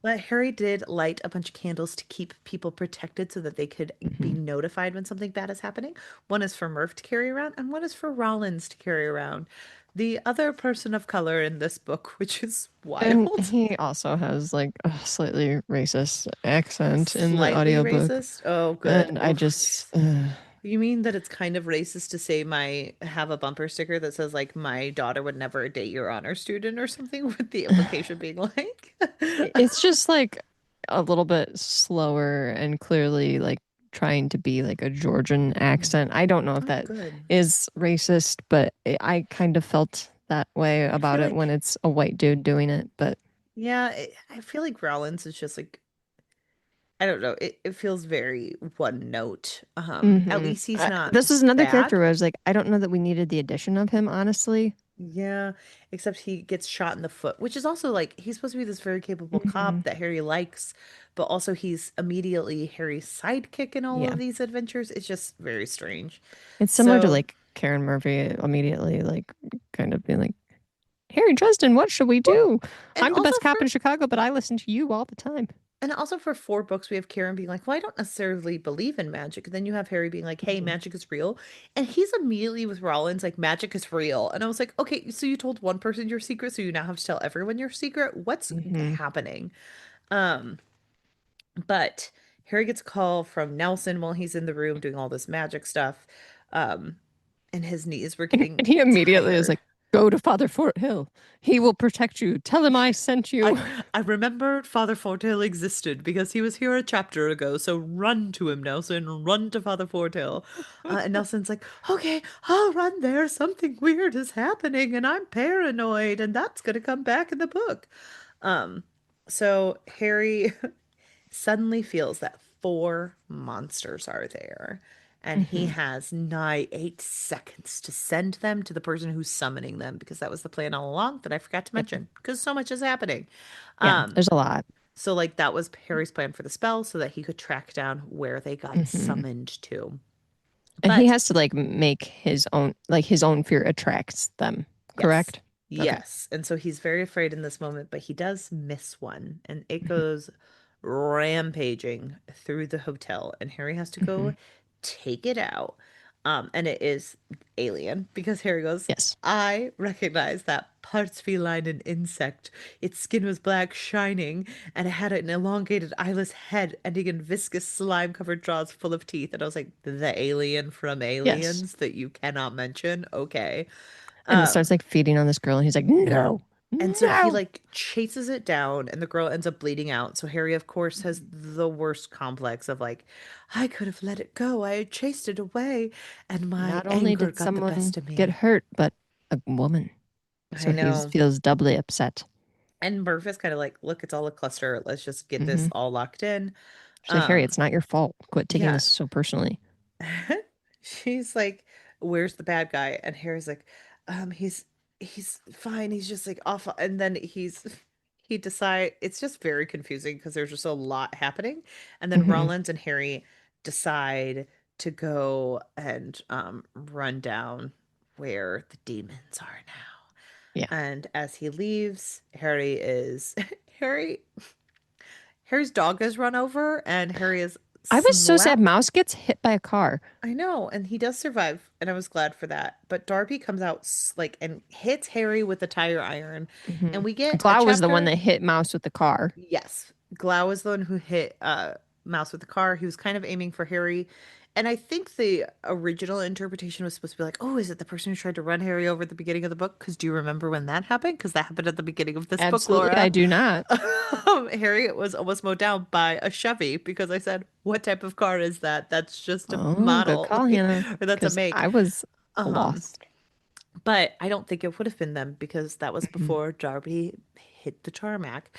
but Harry did light a bunch of candles to keep people protected so that they could be Hmm. notified when something bad is happening. One is for Murph to carry around, and one is for Rollins to carry around. The other person of color in this book, which is And wild, he also has like a slightly racist accent in the slightly audiobook. racist. Oh, good. And I Oh, just, you mean that it's kind of racist to say my have a bumper sticker that says like my daughter would never date your honor student or something with the implication being like it's just like a little bit slower and clearly like trying to be like a Georgian accent. I don't know if Oh, that good. is racist, but I kind of felt that way I about feel it when like it's a white dude doing it. But yeah, I feel like Rollins is just like I don't know. It feels very one note. At least he's not this is another character bad. where I was like, I don't know that we needed the addition of him, honestly. Yeah, except he gets shot in the foot, which is also like he's supposed to be this very capable Hmm. cop that Harry likes, but also he's immediately Harry's sidekick in all Yeah. of these adventures. It's just very strange. It's similar to So, like Karen Murphy immediately, like kind of being like, Harry Dresden, what should we well, do? and I'm the also best for cop in Chicago, but I listen to you all the time. And also for 4 books, we have Karen being like, well, I don't necessarily believe in magic. And then you have Harry being like, hey, Hmm. magic is real. And he's immediately with Rollins, like, magic is real. And I was like, okay, so you told one person your secret, so you now have to tell everyone your secret. What's Hmm. happening? Um, but Harry gets a call from Nelson while he's in the room doing all this magic stuff. Um, and his knees were getting And he immediately is tired. like, go to Father Fort Hill. He will protect you. Tell him I sent I you. I remembered Father Fortail existed because he was here a chapter ago. So run to him, Nelson. Run to Father Fortail. And Nelson's like, okay, I'll run there. Something weird is happening, and I'm paranoid, and that's gonna come back in the book. Um, so Harry suddenly feels that 4 monsters are there, and he Hmm. has nigh 8 seconds to send them to the person who's summoning them because that was the plan all along that I forgot to Yep. mention because so much is happening. Yeah, Um, there's a lot. so like that was Harry's plan for the spell so that he could track down where they got Hmm. summoned to. And he But has to like make his own fear attracts them, yes, correct? Okay. yes. And so he's very afraid in this moment, but he does miss one, and it Hmm. goes rampaging through the hotel, and Harry has to Hmm. go take it out. And it is alien because Harry goes, Yes. I recognize that parts feline and insect. Its skin was black, shining, and it had an elongated eyeless head ending in viscous slime-covered jaws full of teeth. And I was like, the alien from Yes. Aliens that you cannot mention? Okay. And it starts Um, like feeding on this girl, and he's like, no, and so he no. like chases it down and the girl ends up bleeding out. So Harry, of course, has the worst complex of like, I could have let it go. I had chased it away and my Not only anger did got the someone best of get me. hurt, but a woman. I So he know. feels doubly upset. And Murph is kind of like, look, it's all a cluster. Let's just get this Hmm. all locked in. She's like, Harry, Um, it's not your fault. Quit taking yeah. this so personally. She's like, where's the bad guy? And Harry's like, he's fine. He's just like awful. And then he he decide it's just very confusing because there's just a lot happening. And then Hmm. Rollins and Harry decide to go and run down where the demons are now. Yeah. And as he leaves, Harry is Harry Harry's dog is run over and Harry is I was so sad. slapped. Mouse gets hit by a car. I know, and he does survive, and I was glad for that. But Darby comes out like and hits Harry with a tire iron, Hmm. and we get a Glau was the one chapter. that hit Mouse with the car. Yes, Glau was the one who hit Mouse with the car. He was kind of aiming for Harry, and I think the original interpretation was supposed to be like, "Oh, is it the person who tried to run Harry over at the beginning of the book?" Because do you remember when that happened? Because that happened at the beginning of this book, Absolutely, I Laura. do not. Harry was almost mowed down by a Chevy because I said, "What type of car is that? That's just a Oh, good model, call, like, Hannah. or that's a Because make." I was Um, lost. but I don't think it would have been them because that was Mhm. before Darby hit the tarmac.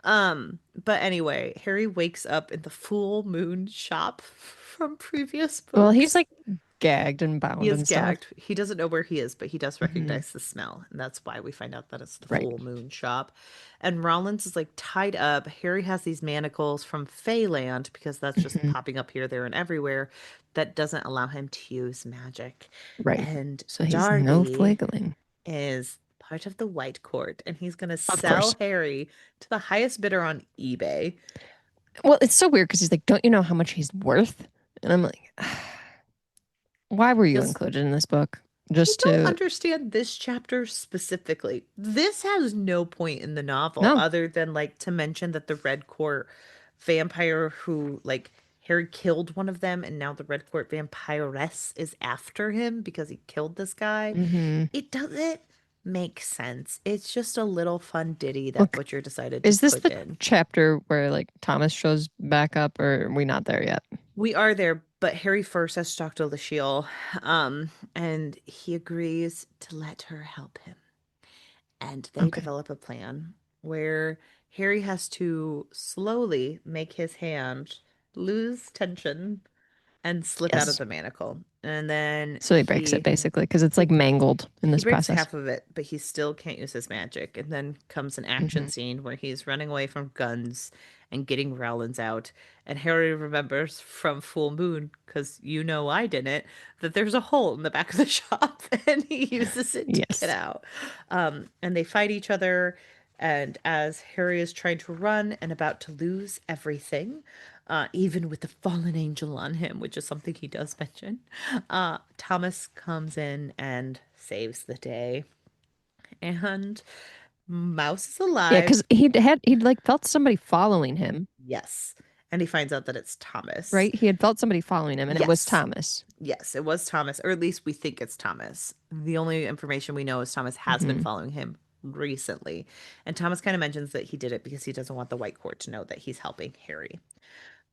But anyway, Harry wakes up in the full moon shop from previous Well, he's books. like gagged and He bound is and stuff. gagged. He doesn't know where he is, but he does Hmm. recognize the smell, and that's why we find out that it's the Right. full moon shop. And Rollins is like tied up. Harry has these manacles from Feyland because that's just Hmm. popping up here, there, and everywhere. That doesn't allow him to use magic. Right. And So he's no Darby flageling. is part of the White Court, and he's going to Of course. sell Harry to the highest bidder on eBay. Well, it's so weird because he's like, "Don't you know how much he's worth?" And I'm like, "Why were you Because included in this book? I Just don't to understand this chapter specifically. This has no point in the novel no?" other than like to mention that the Red Court vampire who like Harry killed one of them and now the Red Court vampiress is after him because he killed this guy. Hmm. It doesn't make sense. It's just a little fun ditty that Look, Butcher decided to is this put the in. chapter where like Thomas shows back up, or are we not there yet? We are there, but Harry first has to talk to Lucille, and he agrees to let her help him. And they Okay. develop a plan where Harry has to slowly make his hand lose tension and slip out of Yes. the manacle. And then So he breaks it basically because it's like he mangled in he this breaks process. half of it, but he still can't use his magic. And then comes an action Hmm. scene where he's running away from guns and getting Rowlands out. And Harry remembers from Full Moon, because you know I didn't, that there's a hole in the back of the shop and he uses it to get Yes. out. And they fight each other. And as Harry is trying to run and about to lose everything, even with the fallen angel on him, which is something he does mention, Thomas comes in and saves the day. And Mouse is Yeah, alive. because he'd like felt somebody following him, Yes. And he finds out that it's Thomas. right? He had felt somebody following him, and it was Yes. Thomas. Yes, it was Thomas, or at least we think it's Thomas. The only information we know is Thomas has been Hmm. following him recently. And Thomas kind of mentions that he did it because he doesn't want the White Court to know that he's helping Harry.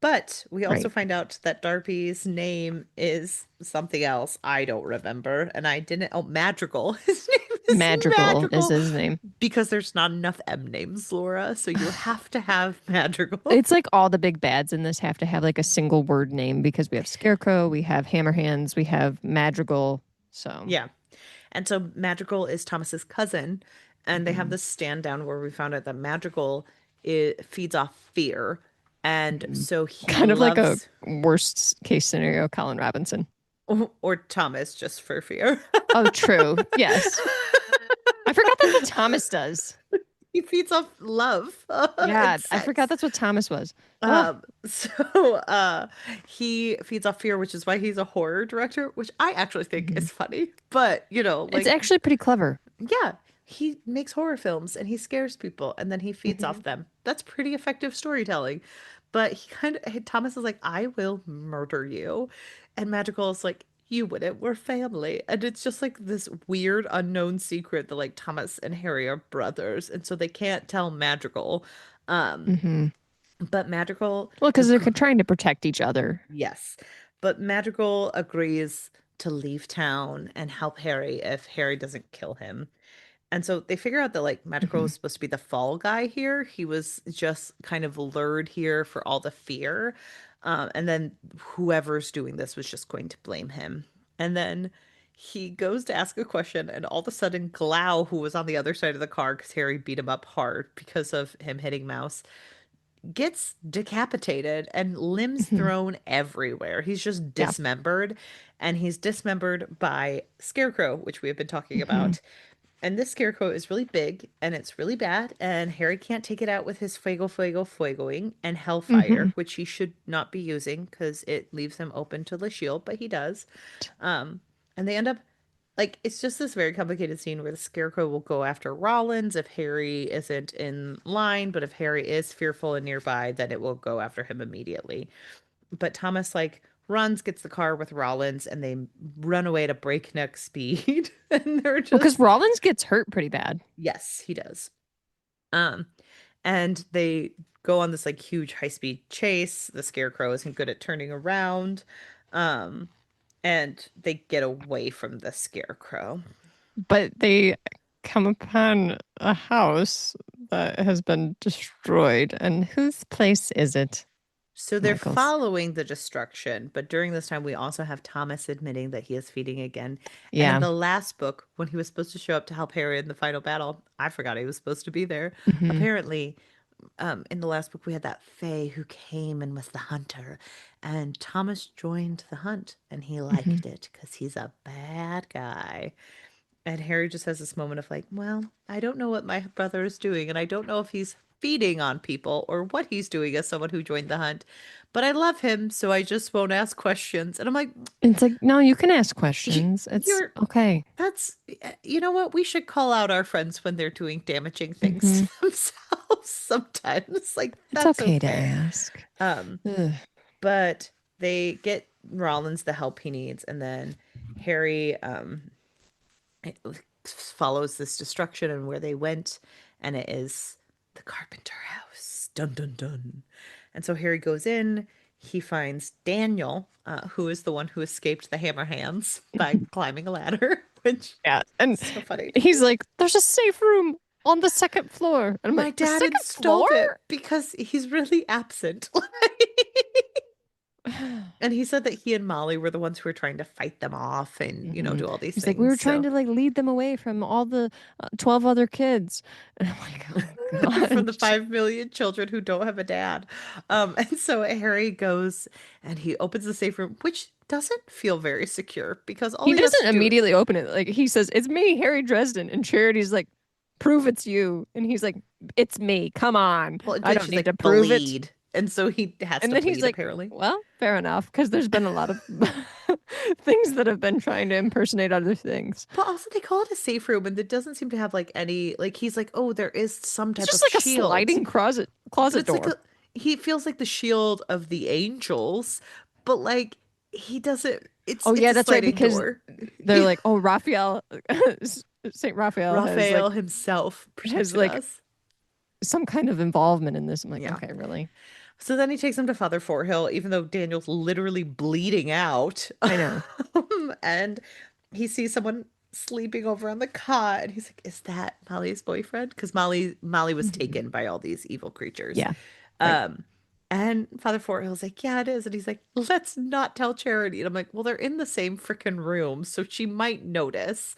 But we also Right. find out that Darby's name is something else. I don't remember. And I didn't. Oh, Madrigal. His name is Madrigal is Madrigal his name. because there's not enough M names, Laura. So you have to have Madrigal. It's like all the big bads in this have to have like a single word name because we have Scarecrow, we have Hammerhands, we have Madrigal. So, Yeah. And so Madrigal is Thomas's cousin. And they have mhm, this stand down where we found out that Madrigal feeds off fear. And mhm. so he Kind of like a loves, worst case scenario, Colin Robinson. or Thomas just for fear. Oh, true. Yes. I forgot that's what Thomas does. He feeds off love Yeah, and I forgot sex. that's what Thomas was. Oh, So he feeds off fear, which is why he's a horror director, which I actually think mhm. is funny. But, It's like, actually pretty clever. yeah, he makes horror films and he scares people and then he feeds off Hmm. them. That's pretty effective storytelling. But Thomas is like, I will murder you. And Magical is like, you wouldn't, we're family. And it's just like this weird unknown secret that like Thomas and Harry are brothers. And so they can't tell Magical. Um, Hmm. but Madrigal, Well, because they're trying to protect each other. yes, but Madrigal agrees to leave town and help Harry if Harry doesn't kill him. And so they figure out that like Madrigal Hmm. was supposed to be the fall guy here. He was just kind of lured here for all the fear. And then whoever's doing this was just going to blame him. And then he goes to ask a question, and all of a sudden, Glau, who was on the other side of the car because Harry beat him up hard because of him hitting Mouse, gets decapitated and limbs Mhm. thrown everywhere. He's just Yeah. dismembered, and he's dismembered by Scarecrow, which we have been talking Mhm. about. And this Scarecrow is really big and it's really bad, and Harry can't take it out with his Fuegoing and Hellfire, Mhm. which he should not be using because it leaves him open to the shield, but he does. Um, and they end up like it's just this very complicated scene where the Scarecrow will go after Rollins if Harry isn't in line, but if Harry is fearful and nearby, then it will go after him immediately. But Thomas like runs, gets the car with Rollins, and they run away at a breakneck speed. And they're Well, because just Rollins gets hurt pretty bad. yes, he does. Um, and they go on this like huge high-speed chase. The Scarecrow isn't good at turning around. Um, and they get away from the Scarecrow. But they come upon a house that has been destroyed. And whose place is it, So they're Michael's? following the destruction, but during this time, we also have Thomas admitting that he is feeding again. And in Yeah. the last book, when he was supposed to show up to help Harry in the final battle, I forgot he was supposed to be there. Hmm. Apparently, in the last book, we had that Fae who came and was the hunter, and Thomas joined the hunt, and he Hmm. liked it because he's a bad guy. And Harry just has this moment of like, well, I don't know what my brother is doing, and I don't know if he's feeding on people or what he's doing as someone who joined the hunt, but I love him, so I just won't ask questions. And I'm like, It's like, no, you can ask "Y- questions. It's you're, okay. that's, you know what? We should call out our friends when they're doing damaging things Hmm. to themselves sometimes. Like, It's that's okay to okay. ask. Um, Ugh. but they get Rollins the help he needs, and then Harry, it follows this destruction and where they went, and it is the Carpenter house. Dun dun dun. And so Harry goes in. He finds Daniel, who is the one who escaped the Hammer Hands by climbing a ladder, which Yeah. And is so funny. he's like, there's a safe room on the second floor. And I'm My like, the dad second floor? installed it because he's really absent. And he said that he and Molly were the ones who were trying to fight them off and, Hmm. do all these He's like, we things. were trying So to like lead them away from all the 12 other kids. And I'm like, oh from the God. 5 million children who don't have a dad. And so Harry goes and he opens the safe room, which doesn't feel very secure because all He he has doesn't to do, immediately open it. Like he says, it's me, Harry Dresden. And Charity's like, prove it's you. And he's like, it's me. Come on. well, I then don't she's need to like, prove it. bleed. And so he has And to then he's bleed, like, apparently. well, fair enough, because there's been a lot of things that have been trying to impersonate other things. But also, they call it a safe room, and it doesn't seem to have like any, like, he's like, oh, there is some It's type just of like a shield. sliding closet But closet it's like door. he feels like the shield of the angels, but like, he doesn't, Oh it's yeah, a that's right, sliding because door. they're like, oh, Raphael, Saint Raphael Raphael himself has protected like us. some kind of involvement in this. I'm like, Yeah. okay, really? So then he takes him to Father Forehill, even though Daniel's literally bleeding out. I know. And he sees someone sleeping over on the cot, and he's like, "Is that Molly's boyfriend?" Because Molly was Mhm. taken by all these evil creatures. Yeah, right. Um, and Father Forehill's like, "Yeah, it is." And he's like, "Let's not tell Charity." And I'm like, "Well, they're in the same freaking room, so she might notice."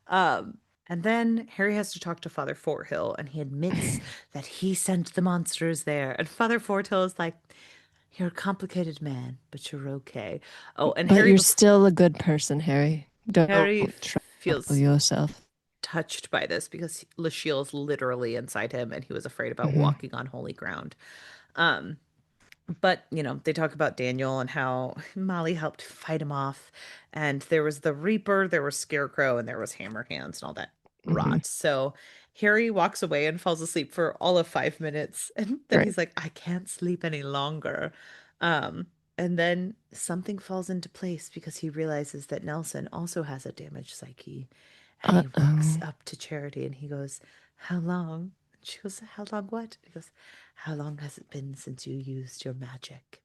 Um, and then Harry has to talk to Father Forthill, and he admits that he sent the monsters there. And Father Forthill is like, "You're a complicated man, but you're okay." Oh, and But you're still a good person, Harry. Don't Harry trouble feels yourself. touched by this because Lachelle is literally inside him, and he was afraid about Hmm. walking on holy ground. Um, but they talk about Daniel and how Molly helped fight him off, and there was the Reaper, there was Scarecrow, and there was Hammer Hands and all that Hmm. rot. So Harry walks away and falls asleep for all of 5 minutes, and then Right. he's like, I can't sleep any longer. um and then something falls into place because he realizes that Nelson also has a damaged psyche, and he walks Uh-oh. up to Charity and he goes, how long? And she goes, how long what? He goes, how long has it been since you used your magic?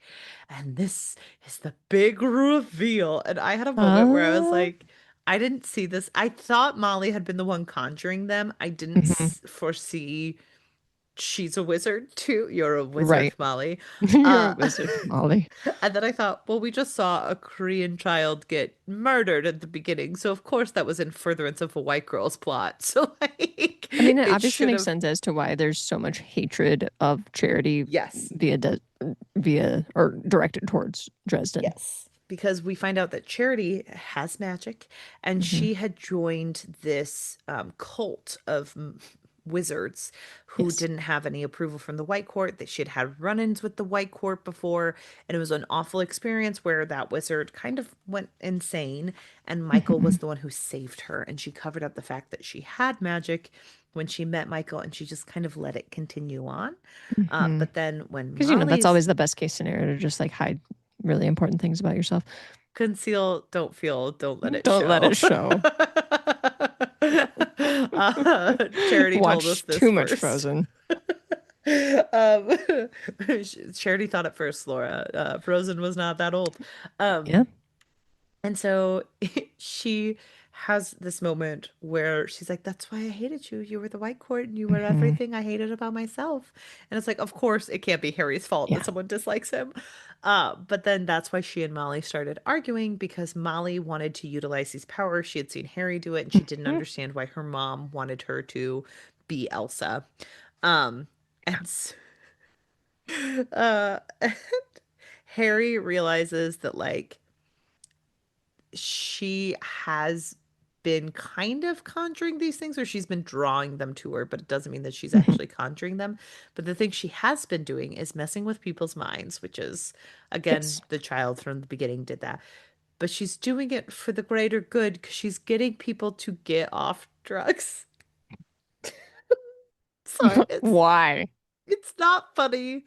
And this is the big reveal. And I had a moment where I was Uh, like, I didn't see this. I thought Molly had been the one conjuring them. I didn't mhm. foresee she's a wizard too. You're a wizard, Right. Molly. You're a Uh, wizard, Molly. and then I thought, well, we just saw a Korean child get murdered at the beginning. So of course that was in furtherance of a white girl's plot. So like I mean, it it obviously should makes have, sense as to why there's so much hatred of Charity yes. via via or directed towards Dresden. Yes, because we find out that Charity has magic, and Hmm. she had joined this cult of wizards who Yes. didn't have any approval from the White Court. That she had had run-ins with the White Court before, and it was an awful experience where that wizard kind of went insane, and Michael Hmm. was the one who saved her, and she covered up the fact that she had magic when she met Michael, and she just kind of let it continue on. Hmm. But then when Because, you know, that's Molly's always the best case scenario to just like hide really important things about yourself. conceal, don't feel, don't let it Don't let it show. show. Charity told us Watch this too much first. Frozen. Um, Charity thought it first, Laura. Frozen was not that old. Um, Yeah. and so she has this moment where she's like, "That's why I hated you. You were the white court and you were Hmm. everything I hated about myself." And it's like, of course, it can't be Harry's fault that Yeah. someone dislikes him. But then that's why she and Molly started arguing because Molly wanted to utilize these powers. She had seen Harry do it and she didn't Hmm. understand why her mom wanted her to be Elsa. Um, and and Harry realizes that like she has been kind of conjuring these things, or she's been drawing them to her, but it doesn't mean that she's Hmm. actually conjuring them. But the thing she has been doing is messing with people's minds, which is, again, Yes. the child from the beginning did that. But she's doing it for the greater good because she's getting people to get off drugs. Sorry, Why? it's not funny,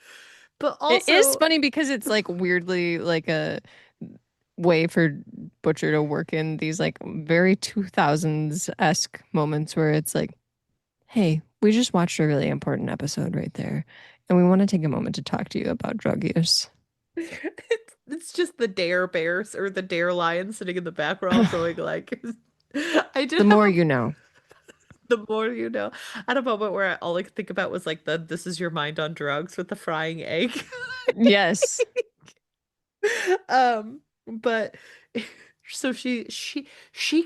but It is also funny because it's like weirdly like a way for Butcher to work in these like very 2000s-esque moments where it's like, hey, we just watched a really important episode right there, and we want to take a moment to talk to you about drug use. it's just the dare bears or the dare lion sitting in the background going like I did The have more a you know. the more you know. I had a moment where all I could think about was like the this is your mind on drugs with the frying egg. Yes. But so she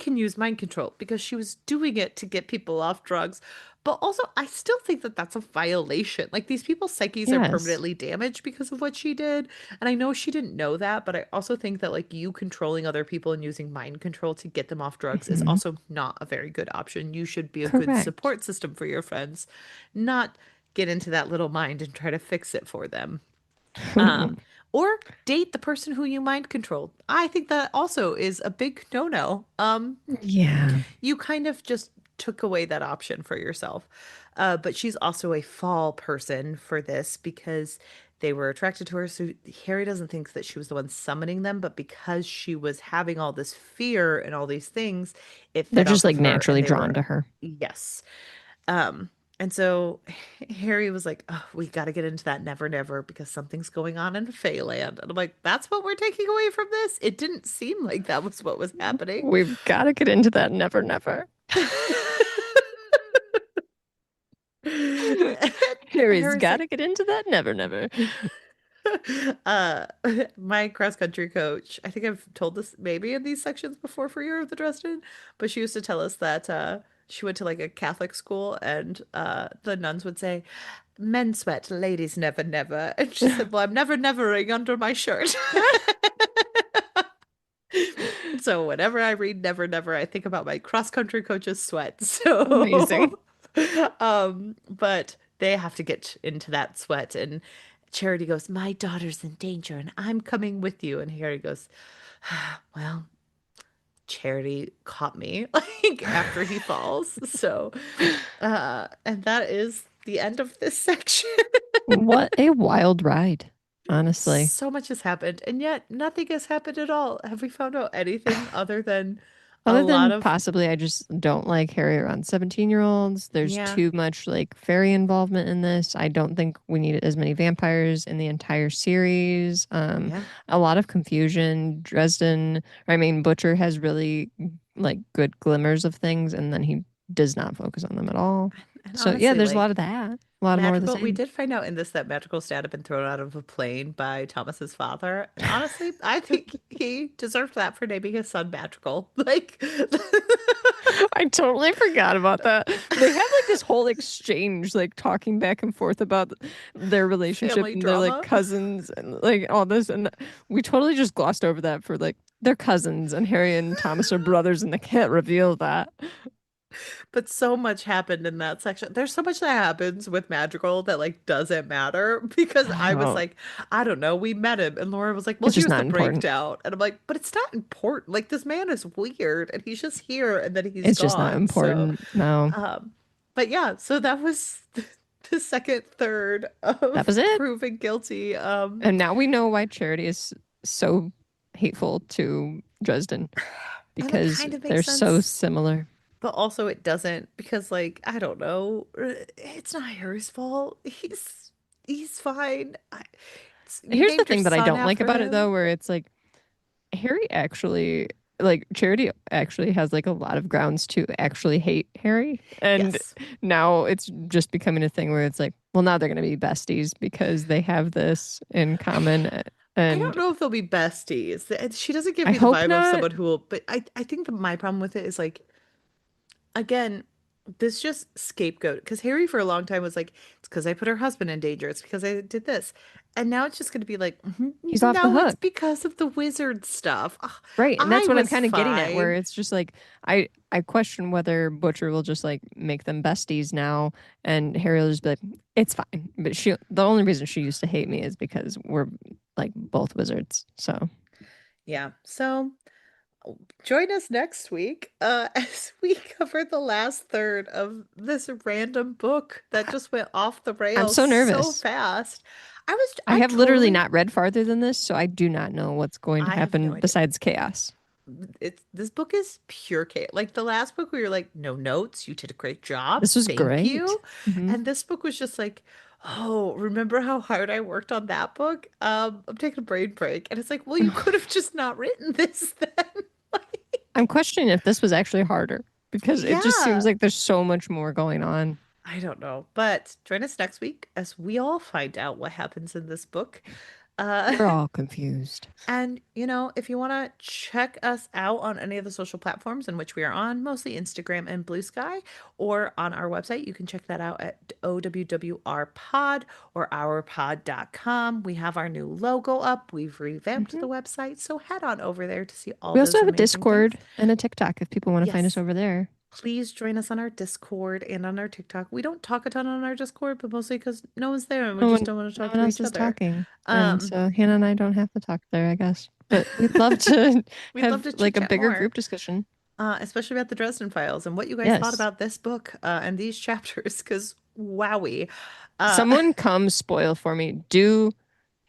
can use mind control because she was doing it to get people off drugs. But also, I still think that that's a violation. Like these people's psyches are Yes. permanently damaged because of what she did. And I know she didn't know that, but I also think that like you controlling other people and using mind control to get them off drugs is Hmm. also not a very good option. You should be a good Correct. support system for your friends, not get into that little mind and try to fix it for them. Um, or date the person who you mind controlled. I think that also is a big no-no. Yeah. You kind of just took away that option for yourself. But she's also a fall person for this because they were attracted to her. So Harry doesn't think that she was the one summoning them, but because she was having all this fear and all these things, it They're fed just off like of her and naturally they drawn were, to her. yes. And so Harry was like, oh, we got to get into that Never Never because something's going on in Feyland. And I'm like, that's what we're taking away from this? It didn't seem like that was what was happening. We've got to get into that never never. Harry's Harry's got like, to get into that never never. uh, my cross country coach, I think I've told this maybe in these sections before for Year of the Dresden, but she used to tell us that she went to like a Catholic school and the nuns would say, men sweat, ladies never, never. And she said, well, I'm never, nevering under my shirt. So whenever I read Never Never, I think about my cross country coach's sweat. Amazing. So, but they have to get into that sweat. And Charity goes, my daughter's in danger and I'm coming with you. And Harry goes, well, Charity caught me like after he falls. So, and that is the end of this section. What a wild ride, honestly. So much has happened, and yet nothing has happened at all. Have we found out anything other than a Other lot than of, possibly, I just don't like Harry around 17-year-olds. There's yeah, too much like fairy involvement in this. I don't think we need as many vampires in the entire series. yeah. A lot of confusion. Butcher has really like good glimmers of things, and then he does not focus on them at all. And So yeah, honestly, there's a lot like of that. A lot of more of the magical, we same. did find out in this that magical stat had been thrown out of a plane by Thomas's father. And honestly, I think he deserved that for naming his son magical. Like I totally forgot about that. They have like this whole exchange, like talking back and forth about their relationship family and they're like drama. cousins and like all this. And we totally just glossed over that for like they're cousins and Harry and Thomas are brothers and they can't reveal that. But so much happened in that section. There's so much that happens with Madrigal that like doesn't matter because I I was don't. like, I don't know, we met him, and Laura was like, well, It's just here's the not important. breakdown, and I'm like, but it's not important. Like this man is weird, and he's just here, and then he's It's just not gone. So, important. No. um, but yeah, so that was the second third That of was it. proven guilty. And now we know why Charity is so hateful to Dresden And it because kind of they're makes so sense, similar. but also it doesn't because like I don't know, it's not Harry's fault. He's fine. You Here's the named your thing that I son don't like after about it him. though, where it's like Harry actually like Charity actually has like a lot of grounds to actually hate Harry. And Yes. now it's just becoming a thing where it's like, well, now they're gonna be besties because they have this in common. I don't And know if they'll be besties. She doesn't give I me the hope vibe of not. someone who will, but I think that my problem with it is like again, this just scapegoat because Harry for a long time was like, it's because I put her husband in danger. It's because I did this. And now it's just going to be like, "Mhm, He's off the no, it's hook. because of the wizard stuff. Ugh, Right. And that's I what I'm was kind of getting at, where fine. it's just like I question whether Butcher will just like make them besties now and Harry will just be like, it's fine. But the only reason she used to hate me is because we're like both wizards. So Yeah. So join us next week as we cover the last third of this random book that just went off the I'm rails so so nervous. fast. I I have literally totally, not read farther than this, so I do not know what's going to I have no happen idea. besides chaos. It's this book is pure chaos. Like the last book, we were like, no notes, you did a great job, This was thank great. you. Hmm. And this book was just like, oh, remember how hard I worked on that book? I'm taking a brain break. And it's like, well, you could have just not written this then. Like, I'm questioning if this was actually harder because it just seems yeah. like there's so much more going on. I don't know. But join us next week as we all find out what happens in this book. Uh, We're all confused. And, if you want to check us out on any of the social platforms in which we are on, mostly Instagram and Blue Sky, or on our website, you can check that out at OWWR Pod or ourpod.com. We have our new logo up. We've revamped Hmm. the website. So head on over there to see all We also those have a amazing things. Discord and a TikTok if people want to find us Yes. over there. Please join us on our Discord and on our TikTok. We don't talk a ton on our Discord, but mostly because no one's there and we just don't want to No talk one to else each is other. talking. And Um, so Hannah and I don't have to talk there, I guess. But we'd love to we'd love have to chit like a chat bigger more. group discussion. Especially about the Dresden Files and what you guys thought Yes. about this book and these chapters, because wowie. Uh, Someone come spoil for me. Do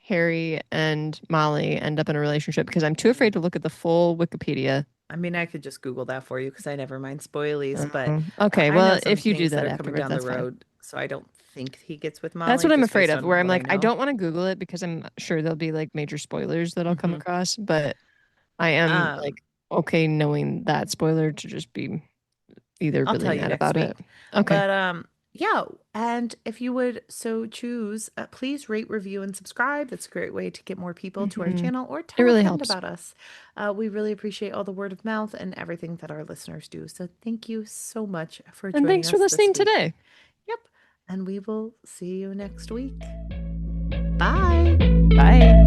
Harry and Molly end up in a relationship? Because I'm too afraid to look at the full Wikipedia. I mean, I could just Google that for you because I never mind spoilies, but Okay, I know well, some if you do things that that are coming afterwards, down the that's fine. road, so I don't think he gets with That's Molly what I'm just afraid based of, on where I'm what I like, I know. don't want to Google it because I'm sure there'll be like major spoilers that I'll come Hmm. across, but I am Um, like okay knowing that spoiler to just be either I'll really tell you mad next about it. week. Okay. But yeah, and if you would so choose, please rate, review, and subscribe. That's a great way to get more people to our Hmm. channel or It tell a really friend helps. about us. We really appreciate all the word of mouth and everything that our listeners do. So thank you so much for And joining thanks for us this listening week. today. Yep. And we will see you next week. Bye. Bye.